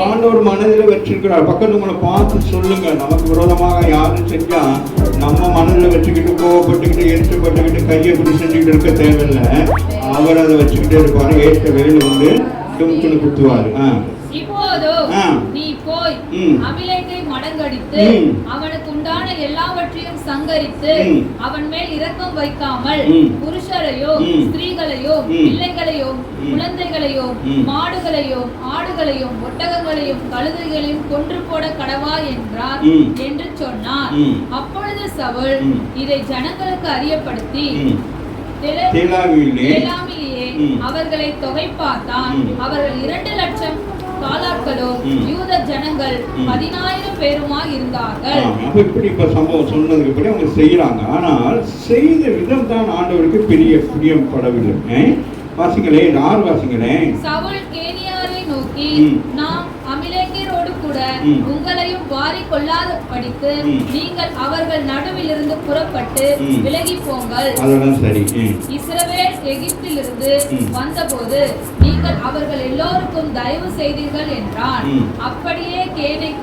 S1: ஆண்டவர் மனதில் வச்சிருக்கிறார். பக்கத்து உங்களை பார்த்து சொல்லுங்க, நமக்கு விரோதமாக யாரும் செஞ்சா நம்ம மனதில் வச்சுக்கிட்டு கோவப்பட்டுக்கிட்டு எரிச்சப்பட்டுக்கிட்டு கையை பிடி செஞ்சுக்கிட்டு இருக்க தேவையில்லை. அவர் அதை வச்சுக்கிட்டே இருப்பாரு. ஏற்ற வேலை வந்து துணுக்குன்னு குத்துவாரு.
S2: இப்போதோ நீ போய் அபிலேக்கை மடங்கடித்து அவனுக்கு உண்டான எல்லாவற்றையும் சங்கரித்து அவன் மேல் இரக்கம் வைக்காமல் புருஷரையோ ஸ்திரீகளையோ பிள்ளைகளையோ குழந்தைகளையோ மாடுகளையோ ஆடுகளையும் ஒட்டகங்களையும் கழுதைகளையும் கொன்று போட கடவா என்றார் என்று சொன்னார். அப்பொழுது சவுல் இதை ஜனங்களுக்கு அறியப்படுத்தி தேலாமிலே அவர்களை தொகை பார்த்தான். அவர்கள் 2,00,000 காலாட்களும் யூத ஜனங்கள் 10,000 பேருமாய் இருந்தார்கள்.
S1: அப்ப இப்படி இப்ப சம்பவம் சொன்னதுக்கு படி அவங்க செய்யறாங்க. ஆனால் செய்த விதம் தான் ஆண்டவருக்கு பெரிய பிரியப்படவில்லை. வாசிங்களேன், 6 வாசிங்களேன்.
S2: சவுல் கேனியாரை நோக்கி, நாம் அமிலேக்கியரோடு கூட உங்களையும் வாரி கொள்ளாத படித்து நீங்கள் அவர்கள் நடுவிலிருந்து புறப்பட்டு விலகி போங்கள்.
S1: அதெல்லாம் சரி.
S2: இஸ்ரவேல் எகிப்திலிருந்து வந்தபோது நீங்கள் அவர்கள் எல்லோருக்கும் தயவு செய்தீர்கள் என்றான். அப்படியே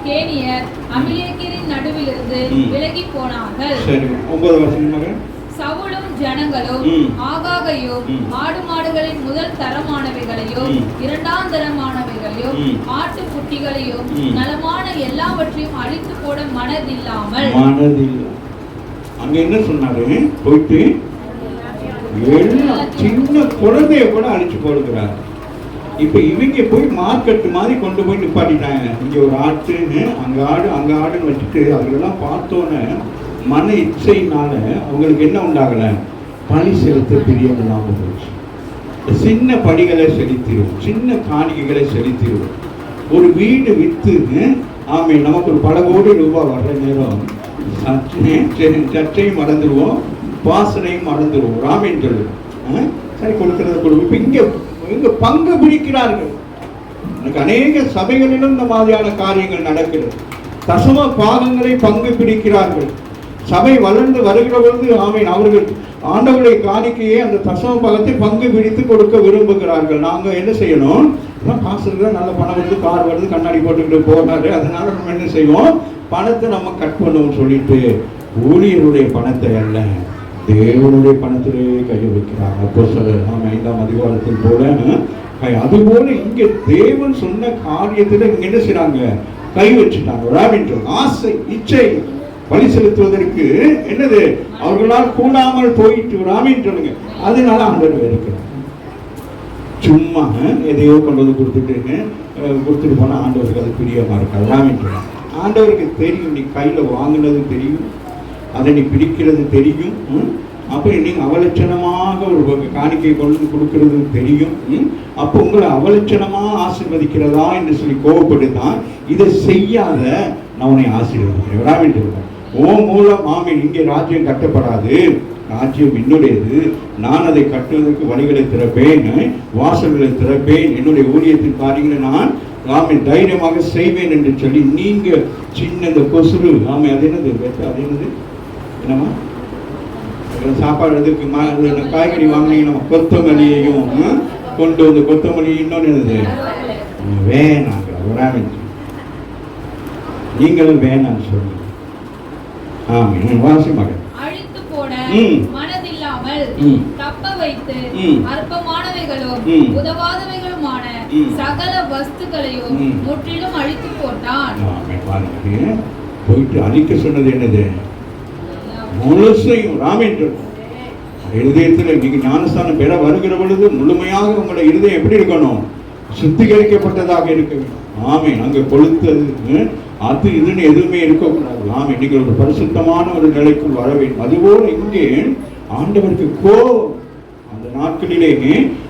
S2: கேனியர் அமிலேக்கியரின் நடுவிலிருந்து விலகி போனார்கள்.
S1: சரி, 9 வாசிங்க.
S2: சவுலும் ஜனங்களும் ஆகாகையும் ஆடு மாடுகளின் முதல் தரமானவைகளையும் இரண்டாம் தரமானவைகளையும் ஆட்டுக்குட்டிகளையும் நலமான எல்லாவற்றையும் அழித்து போட மனதில்லாமல்
S1: அங்க என்ன சொன்னாரு, போயிட்டு எல்லா சின்ன குழந்தைய கூட அழிச்சு போடுகிறார். இப்ப இவங்க போய் மார்க்கெட் மாதிரி கொண்டு போய் நிப்பாட்டிட்டாங்க. இங்க ஒரு ஆட்டுன்னு அங்க ஆடுன்னு வச்சுட்டு அதெல்லாம் பார்த்தோன்னே மன இச்சையினால அவங்களுக்கு என்ன உண்டாகல, பழி செலுத்த பிரியம் இல்லாமல் போச்சு. சின்ன படிகளை செலுத்திடும், சின்ன காணிக்கைகளை செலுத்திடும். ஒரு வீடு வித்து நமக்கு ஒரு பல கோடி ரூபாய் வர்ற நேரம் சர்ச்சையும் மறந்துடுவோம், வாசனையும் மறந்துடுவோம். ராமேன் சொல்லுவோம், சரி கொடுக்கறத கொடுப்போம். இங்க பங்கு பிடிக்கிறார்கள். எனக்கு அநேக சபைகளிலும் இந்த மாதிரியான காரியங்கள் நடக்கிறது. தசம பாகங்களை பங்கு பிடிக்கிறார்கள். சபை வளர்ந்து வருகிற பொழுது அவர்கள் ஆண்டவருடைய காணிக்கையை அந்த தசம பாகத்தை பங்கு பிடித்து கொடுக்க விரும்புகிறார்கள். நாங்க என்ன செய்யணும், காசு இருந்தா நல்ல பணம் வருது, கார் வருது, கண்ணாடி போட்டுக்கிட்டு போறாரு, அதனால நம்ம என்ன செய்வோம், பணத்தை நம்ம கட் பண்ணுவோம் சொல்லிட்டு ஊழியருடைய பணத்தை அல்ல தேவனுடைய பணத்திலே கையை வைக்கிறாங்க. அப்போ நாம் 5ஆம் அதிகாரத்தில் போல அதுபோல இங்க தேவன் சொன்ன காரியத்துல இங்க என்ன செய்றாங்க, கை வச்சுட்டாங்க. ஆசை இச்சை பலி செலுத்துவதற்கு என்னது அவர்களால் கூடாமல் போயிட்டு ராமின்னு சொல்லுங்க. அதனால ஆண்டவர் இருக்கிறார். சும்மா எதையோ கொண்டு வந்து கொடுத்துட்டு போனா ஆண்டவருக்கு அது பிரியமா இருக்காது. ராமின்னு சொல்லுங்க. ஆண்டவருக்கு தெரியும், நீ கையில வாங்கினது தெரியும், அதை நீ பிடிக்கிறது தெரியும். அப்போ நீங்க அவலட்சணமாக ஒரு காணிக்கை கொண்டு கொடுக்கிறது தெரியும். அப்போ உங்களை அவலட்சணமா ஆசீர்வதிக்கிறதா என்று சொல்லி கோவப்பட்டுதான் இதை செய்யாத நான் உன்னை ஆசீர்வதிக்கிறேன். ராமின்னு சொல்லுங்க. ஓ மூலம் இங்கே ராஜ்யம் கட்டப்படாது, ராஜ்யம் என்னுடையது. நான் அதை கட்டுவதற்கு வழிகளை திறப்பேன், வாசல்களை திறப்பேன், என்னுடைய ஊழியத்தின் காரியங்களை நான் தைரியமாக செய்வேன் என்று சொல்லி நீங்க சின்ன இந்த கொசுறு அது என்னது என்னமா சாப்பாடு எதுக்கு காய்கறி வாங்கினீங்க, நம்ம கொத்தமல்லியையும் கொண்டு வந்து கொத்தமல்லி இன்னொன்று என்னது வேணாங்க, நீங்களும் வேணான்னு சொல்லுங்க.
S2: அழித்து போட மனதில்லாமல் தப்ப வைத்து அற்பமானவைகளும் உதவாதவைகளுமான சகல வஸ்துக்களையும் முற்றிலும் அழித்து போட்டான்.
S1: போயிட்டு அழிக்க சொன்னது என்னது, முழுசையும். ராமேன் இருதயத்தில் நீங்க ஞானஸ்தானம் பெற வருகிற பொழுது முழுமையாக உங்களோட இருதயம் எப்படி இருக்கணும், சுத்திகரிக்கப்பட்டதாக இருக்க வேண்டும். அங்க கொளுத்தது அது இதுன்னு எதுவுமே இருக்கக்கூடாது. இன்னைக்கு ஒரு பரிசுத்தமான ஒரு நிலைக்குள் வர வேண்டும். அதுபோல இங்கே ஆண்டவருக்கு கோபம். அந்த நாட்களிலே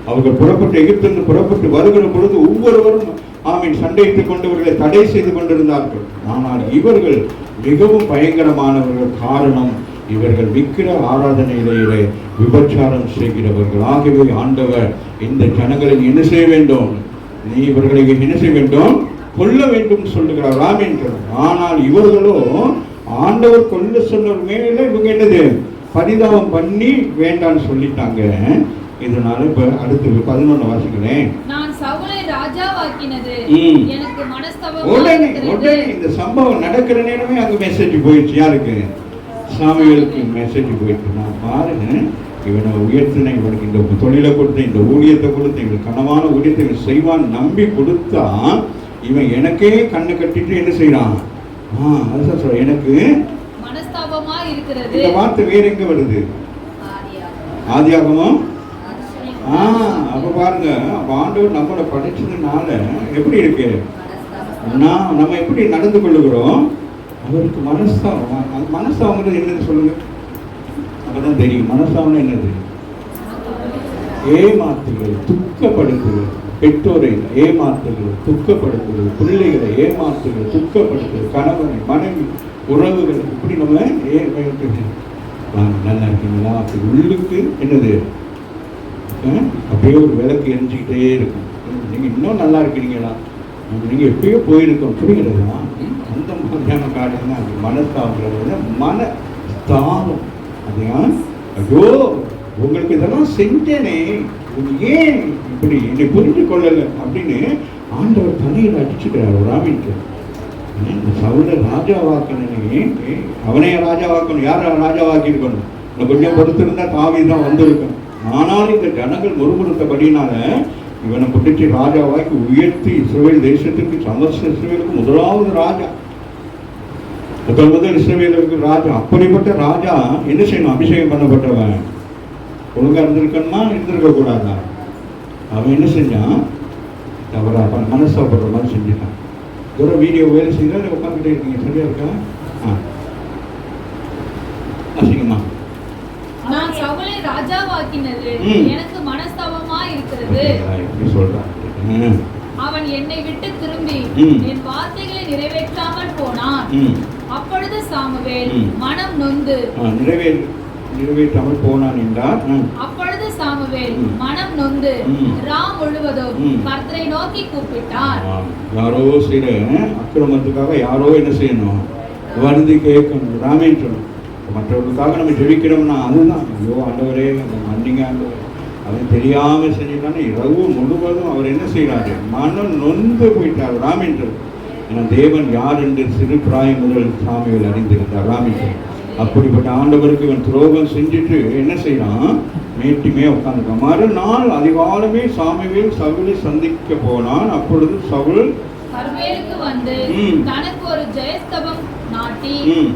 S1: அவர்கள் எகிப்திலிருந்து புறப்பட்டு வருகிற பொழுது ஒவ்வொருவரும் சண்டையிட்டுக் கொண்டவர்களை தடை செய்து கொண்டிருந்தார்கள். ஆனால் இவர்கள் மிகவும் பயங்கரமானவர்கள். காரணம், இவர்கள் விக்கிர ஆராதனையிலே விபச்சாரம் செய்கிறவர்கள். ஆகவே ஆண்டவர் இந்த ஜனங்களை என்ன செய்ய வேண்டும், நீ இவர்களை என்ன செய்ய வேண்டும், கொல்ல வேண்டும் சொல்லுகிறார். ராமேன். ஆனால் இவர்களோ ஆண்டவர் கொல்ல சொன்ன மேல இவங்க என்னது பரிதாபம் பண்ணி வேண்டான்னு சொல்லிட்டாங்க. இதனால இப்ப அடுத்து 11 வாசிக்கிறேன்.
S2: நான் சவுலை ராஜாவாக்கினது எனக்கு மனஸ்தாபம்.
S1: உடனே இந்த சம்பவம் நடக்கிற நேரமே அங்க மெசேஜ் போயிடுச்சு. யாருக்கு, சாமுவேலுக்கு மெசேஜ் போயிட்டு, நான் பாருங்க இவனை உயர்த்தின, இவனுக்கு இந்த தொழிலை கொடுத்த, இந்த ஊழியத்தை கொடுத்த, இவன் கனமான ஊழியத்தை செய்வான் நம்பி கொடுத்தா இவன் எனக்கே கண்ணு கட்டிட்டு என்ன செய்யறான், அதுதான் சொல்ற எனக்கு
S2: மனஸ்தாபமா இருக்கிறது.
S1: இந்த வார்த்தை வேற எங்க வருது, ஆதியாகமம். அப்ப பாருங்க, ஆண்டவர் நம்மளை படைச்சதுனால எப்படி இருக்கு, நம்ம எப்படி நடந்து கொள்ளுகிறோம், அவருக்கு மனஸ்தாபம். மனஸ்தாபங்கிறது என்னது சொல்லுங்க, அப்பதான் தெரியும். மனஸ்தாபம் என்னது, ஏமாத்துகள், துக்கப்படுத்துகள். பெற்றோரை ஏமாற்றுகிறது, துக்கப்படுத்துகிறது, பிள்ளைகளை ஏமாற்றுகிறது, துக்கப்படுத்துகிறது, கணவனை, மனைவி, உறவுகள், இப்படி நம்ம நல்லா இருக்கீங்களா அப்படி உள்ளுக்கு என்னது அப்படியே ஒரு விளக்கு எரிஞ்சிக்கிட்டே இருக்கும். நீங்கள் இன்னும் நல்லா இருக்கிறீங்களா, நீங்கள் எப்பயோ போயிருக்கோம், புரிகிறதா? அந்த மாதிரியான காரியம் தான் அது மனஸ்தாபங்கிறது. மனஸ்தாபம் அதையா, ஐயோ உங்களுக்கு இதெல்லாம் செஞ்சேனே, ஏன் இப்படி என்னை புரிஞ்சு கொள்ளலை அப்படின்னு ஆண்டவர் தலையில் அடிச்சுக்கிறார் ஒரு ஆவிக்கு. சவுல ராஜாவாக்கனே, அவனைய ராஜாவாக்கணும். யாரை ராஜாவாக்கியிருக்கணும்? கொஞ்சம் பொறுத்திருந்தா தாவீது தான் வந்திருக்கணும். ஆனாலும் இந்த ஜனங்கள் முறுமுறுத்தபடினால இவனை பிடிச்சி ராஜாவாக்கி உயர்த்தி இஸ்ரவேல் தேசத்துக்கு சமஸ்த இஸ்ரவேலுக்கு முதலாவது ராஜா, முதல் இஸ்ரவேலுக்கு ராஜா. அப்படிப்பட்ட ராஜா என்ன செய்யணும்? அபிஷேகம் பண்ணப்பட்டவன் ஒழுங்கா இருந்திருக்கணுமா, இருந்திருக்க கூடாதா? அவன் என்ன செஞ்சான்? தவறா மனசாப்படுற மாதிரி செஞ்சுட்டான். ஒரு வீடியோ வேலை செய்தால் உட்காந்துட்டே இருக்கீங்க, சரியா இருக்கா? அசிங்கமா
S2: நான் சவுலை ராஜாவாக்கினது எனக்கு மனஸ்தாபமா இருக்கிறது.
S1: எப்படி சொல்றான்?
S2: அவன் என்னை விட்டு திரும்பி என் வார்த்தைகளை நிறைவேற்றாமல் போனான். அப்பொழுது சாமுவேல் மனம் நொந்து நிறைவேற்றாமல் போனான் என்றார். அப்பொழுது சாமுவேல் மனம் நொந்து ராம் முழுவதும் கர்த்தரை நோக்கி கூப்பிட்டான்.
S1: யாரோ செய்யற அக்கிரமத்துக்காக யாரோ என்ன செய்யணும்? வருந்தி கேட்கணும், ராமேன்னு சொல்லணும். மற்றவர்களுக்காக நம்ம ஜெபிக்கிறோம்னா அதுதான், ஐயோ ஆண்டவரே மன்னிங்க ஆண்டவரே, அவன் தெரியாமல் செஞ்சுட்டானே. இரவு முழுவதும் அவர் என்ன செய்யறாரு? மனம் நொந்து போயிட்டார் ராமேன்று. ஏன்னா தேவன் யார் என்று சிறு பிராயம் முதல் சாமுவேல் அறிந்திருந்தார் ராமேன்று. அப்படிப்பட்ட ஆண்டவருக்கு இவன் துரோகம் செஞ்சுட்டு என்ன செய்யறான்? மேட்டுமே உட்காந்துருக்கான். மறுநாள் அதிகாலமே சாமுவேல் சவுலை சந்திக்க போனான். அப்பொழுது சவுல்
S2: கர்மேலுக்கு வந்து தனக்கு ஒரு ஜெயஸ்தபம் நாட்டி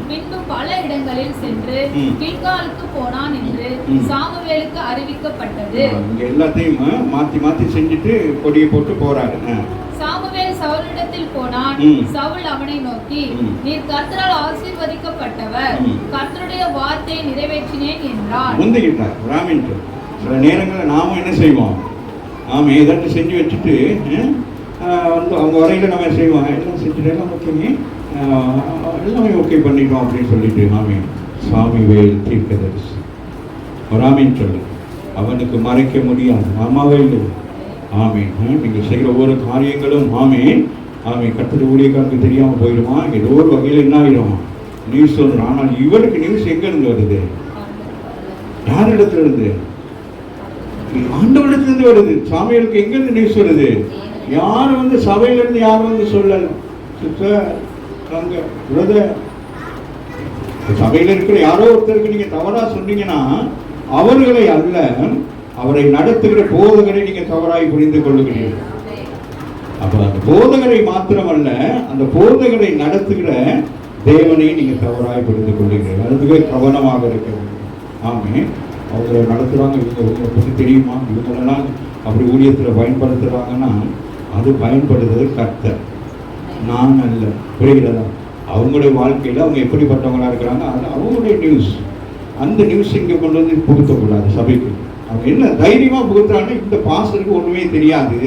S2: பின்பு பல இடங்களில் சென்று கில்காலுக்கு போனான் என்று சாமுவேலுக்கு அறிவிக்கப்பட்டது.
S1: இங்க எல்லாத்தையும் மாத்தி மாத்தி செஞ்சுட்டு கொடியை போட்டு போறாரு.
S2: சாமுவேல் சவுலிடத்தில் போனான். சவுல் அவனை நோக்கி, நீர் கர்த்தரால் ஆசீர்வதிக்கப்பட்டவர், கர்த்தருடைய வார்த்தையை நிறைவேற்றினேன் என்றான்.
S1: முந்திக்கிட்டார் ராமின்ட்டு. சில நேரங்களில் நாமும் என்ன செய்வோம்? நாம ஏதாச்சும் செஞ்சு வச்சுட்டு வந்து அவங்க வரையில நம்ம செய்வோம், எல்லாம் செஞ்சுட்டு எல்லாம் ஓகேங்க, எல்லாமே ஓகே பண்ணிட்டோம் அப்படின்னு சொல்லிட்டு நாமே சாமுவேல் தீர்க்கதரிசி ராமின்னு சொல்லு, அவனுக்கு மறைக்க முடியாது. ஆமாவே இல்லை. ஆமீன். நீங்கள் செய்கிற ஒவ்வொரு காரியங்களும் ஆமீன் ஆமீன் கர்த்தருடைய ஊழியக்காரனுக்கு தெரியாமல் போயிடுமா? ஏதோ ஒரு வகையில் என்ன ஆகிடும்? நியூஸ் வந்துடும். ஆனால் இவருக்கு நியூஸ் எங்கேருந்து வருது? யாரிடத்துல இருந்து? ஆண்டவரிடத்திலிருந்து வருது. சாமியலுக்கு எங்கேருந்து நியூஸ் வருது? யாரும் வந்து சபையிலிருந்து யாரும் வந்து சொல்லல. சபையில் இருக்கிற யாரோ ஒருத்தருக்கு நீங்க தவறா சொன்னீங்கன்னா அவர்களை அல்ல, அவரை நடத்துகிற போதகரை நீங்க தவறாய் புரிந்து கொள்ளுகிறீர்கள். அப்ப அந்த போதகரை மாத்திரமல்ல, அந்த போதகரை நடத்துகிற தேவனை நீங்க தவறாய் புரிந்து கொள்ளுகிறீர்கள். அதுவே கவனமாக இருக்க வேண்டும். ஆமே, அவங்களை நடத்துறாங்க, இவங்களை பற்றி தெரியுமா, இவங்களெல்லாம் அப்படி ஊழியத்தில் பயன்படுத்துறாங்கன்னா அது பயன்படுத்துறது கர்த்தர், நான் அல்ல. புரிகிறதா? அவங்களுடைய வாழ்க்கையில் அவங்க எப்படிப்பட்டவங்களா இருக்கிறாங்க, அது அவங்களுடைய நியூஸ். அந்த நியூஸ் இங்கே கொண்டு வந்து புகுத்தக்கூடாது சபைக்கு. அவங்க என்ன தைரியமா புகுத்துறாங்கன்னா, இந்த பாஸ்டருக்கு ஒண்ணுமே தெரியாது,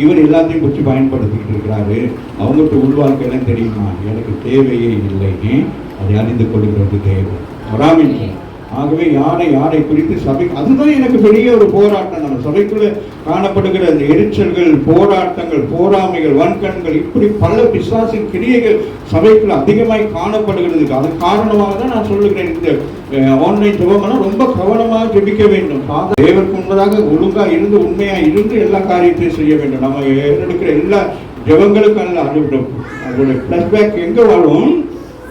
S1: இவர் எல்லாத்தையும் குறித்து பயன்படுத்திக்கிட்டு இருக்கிறாரு, அவங்கள்ட்ட உள்வாழ்க்கையெல்லாம் தெரியுமா? எனக்கு தேவையே இல்லை. அதை அறிந்து கொள்கிறது தேவை. வராமல். ஆகவே யாரை குறித்து சபை, அதுதான் எனக்கு பெரிய ஒரு போராட்டம். நம்ம சபைக்குள்ள காணப்படுகிற அந்த எரிச்சல்கள், போராட்டங்கள், போராமைகள், வன்கண்கள், இப்படி பல பிசாசின் கிரியைகள் சபைக்குள்ள அதிகமாய் காணப்படுகிறதுக்கு அது காரணமாக தான் நான் சொல்லுகிறேன். இந்த ஆன்லைன் ஜெபமெல்லாம் ரொம்ப கவனமாக ஜெபிக்க வேண்டும். தேவருக்கு முன்பதாக ஒழுங்கா இருந்து உண்மையா இருந்து எல்லா காரியத்தையும் செய்ய வேண்டும். நம்ம எடுக்கிற எல்லா ஜெபங்களுக்கும் அல்ல, அதோட பிளஸ்பேக் எங்க வரும்?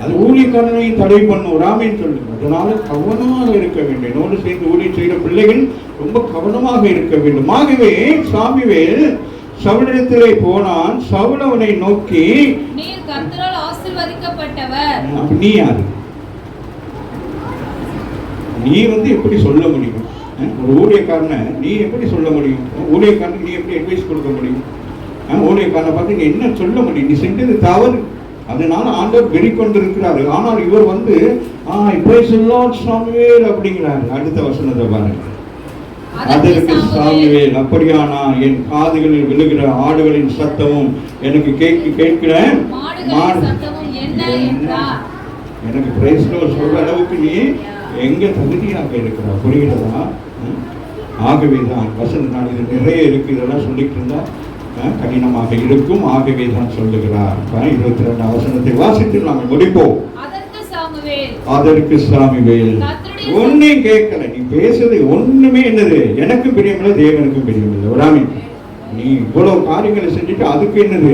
S1: அது ஊழியக்காரனை தடை பண்ணும் ராமின்னு சொல்லுங்க. அதனால கவனமாக இருக்க வேண்டும். என்னோடு சேர்ந்து ஊழியம் செய்கிற பிள்ளைகள் ரொம்ப கவனமாக இருக்க வேண்டும். ஆகவே சாமுவேல் சவுலிடத்திலே போனான். சவுல் அவனை நோக்கி,
S2: நீர் கர்த்தரால் ஆசீர்வதிக்கப்பட்டவர்.
S1: அப்ப நீ யாரு? நீ வந்து எப்படி சொல்ல முடியும்? ஒரு ஊழியக்காரனை நீ எப்படி சொல்ல முடியும்? ஊழியக்காரனுக்கு நீ எப்படி அட்வைஸ் கொடுக்க முடியும்? ஊழியக்காரனை பார்த்து நீ என்ன சொல்ல முடியும்? நீ செஞ்சது தவறு, அதனால ஆண்டவர் வெறிக்கொண்டிருக்கிறாரு. ஆனால் இவர் வந்து சாமுவேல் அப்படிங்கிறாரு. அடுத்த வசனத்தை பாருங்க. அதற்கு சாமுவேல், அப்படியானா என் காதுகளில் விழுகிற ஆடுகளின் சத்தமும் எனக்கு கேட்கிற
S2: மாடுகளின் சத்தமும் என்ன என்றார்.
S1: எனக்கு பிரைஸ்ல சொல்ற அளவுக்கு நீ எங்க தகுதியாக இருக்கிறா, புரிகிறதா? ஆகவேதான் வசனம், நான் இது நிறைய இருக்கு, இதெல்லாம் சொல்லிட்டு இருந்தா கடினமாக இருக்கும். ஆகவே தான் சொல்லுகிறார். 22 வசனத்தை வாசித்து நாங்கள் முடிப்போம். அதற்கு சாமுவேல் ஒன்னையும் கேட்கல, நீ பேசுறது ஒண்ணுமே என்னது எனக்கு பிரியமில்லை, தேவனுக்கும் பிரியமில்லை. ஒரு ஆமீன். நீ இவ்வளவு காரியங்களை செஞ்சுட்டு அதுக்கு என்னது,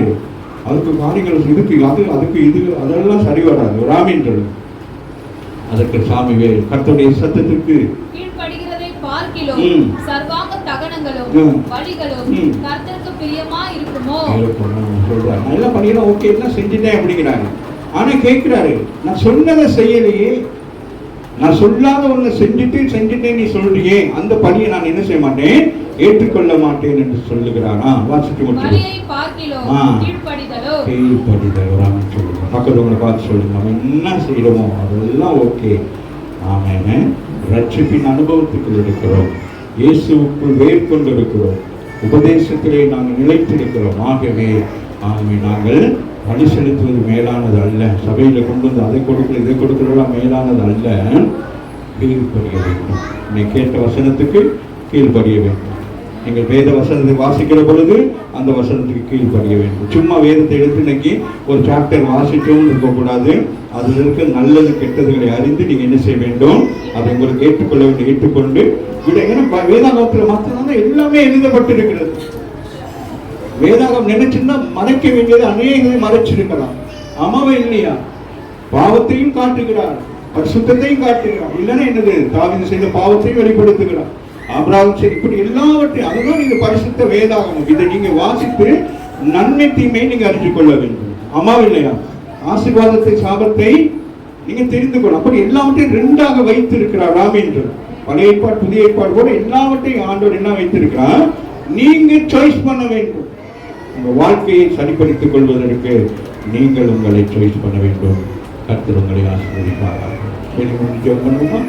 S1: அதுக்கு காரியங்கள் இதுக்கு அதுக்கு இது அதெல்லாம் சரி வராது. ஒரு ஆமீன் சொல்லு. அதற்கு சாமுவேல் கர்த்தருடைய சத்தத்திற்கு
S2: கீழ்ப்படிகிறதை பார்க்கிலும் சர்வாங்க தகனங்களும் பலிகளும் கர்த்தருக்கு பிரியமா இருக்குமோ
S1: சொல்றாரு. நான் எல்லாம் பண்ணிடுறேன், ஓகே எல்லாம் செஞ்சுட்டேன் அப்படிங்கிறாங்க. ஆனா கேட்கிறாரு, நான் சொன்னதை செய்யலையே, நான் சொல்லாத ஒண்ணு செஞ்சுட்டேன் நீ சொல்றியே, அந்த பணியை நான் என்ன செய்ய மாட்டேன், ஏற்றுக்கொள்ள மாட்டேன் என்று சொல்லுகிறாரா. வாசித்து முடிச்சு பக்கத்தவங்களை பார்த்து சொல்லுங்க, நம்ம என்ன செய்யறோமோ அதெல்லாம் ஓகே. ஆமே, ரட்சிப்பின் அனுபவத்துக்குள் இருக்கிறோம், இயேசுக்குள் வேர் கொண்டு இருக்கிறோம், உபதேசத்திலே நாங்கள் நிலைத்திருக்கிறோம். ஆகவே நாங்கள் பலி செலுத்துவது மேலானது அல்ல, சபையில கொண்டு வந்து அதை கொடுக்கல இதை கொடுக்கிறதெல்லாம் மேலானது அல்ல. கீழ்படிய வேண்டும். நீ கேட்ட வசனத்துக்கு கீழ்படிய வேண்டும். நீங்கள் வேத வசனத்தை வாசிக்கிற பொழுது அந்த வசனத்துக்கு கீழ்படிய வேண்டும். சும்மா வேதத்தை எடுத்து இன்னைக்கு ஒரு சாப்டர் வாசிக்கவும் இருக்கக்கூடாது. அதில் இருக்க நல்லது கெட்டதுகளை அறிந்து நீங்க என்ன செய்ய வேண்டும், அதை உங்களுக்கு ஏற்றுக்கொள்ள வேண்டும். ஏற்றுக்கொண்டு விட, ஏன்னா வேதாகமத்தில் மற்றதான் எல்லாமே எழுதப்பட்டிருக்கிறது. வேதாகம் நினைச்சுன்னா மறைக்க வேண்டியது அநேகத்தை மறைச்சிருக்கலாம். அம்மாவை இல்லையா, பாவத்தையும் காட்டுகிறார், பரிசுத்தத்தையும் காட்டுகிறார். இல்லைன்னா என்னது, தாவீது செய்த பாவத்தையும் வெளிப்படுத்துகிறார், ஆபிரகாம் செய்த, இப்படி எல்லாவற்றையும். அதுதான் இது பரிசுத்த வேதாகமம். இதை நீங்க வாசித்து நன்மை தீமையை நீங்க அறிந்து கொள்ள வேண்டும். அம்மாவை இல்லையா, ஆசீர்வாதத்தை சாபத்தை நீங்க தெரிந்து கொள்ள. அப்படி எல்லாவற்றையும் ரெண்டாக வைத்திருக்கிறார் ராமேன்று. பழைய ஏற்பாடு புதிய ஏற்பாடு கூட எல்லாவற்றையும் ஆண்டவர் என்ன வைத்திருக்கிறார், நீங்க சாய்ஸ் பண்ண வேண்டும். உங்க வாழ்க்கையை சரிப்படுத்திக் கொள்வதற்கு நீங்கள் உங்களை சாய்ஸ் பண்ண வேண்டும். கர்த்தர் உங்களை ஆசீர்வதிப்பார். பண்ணுவோமா?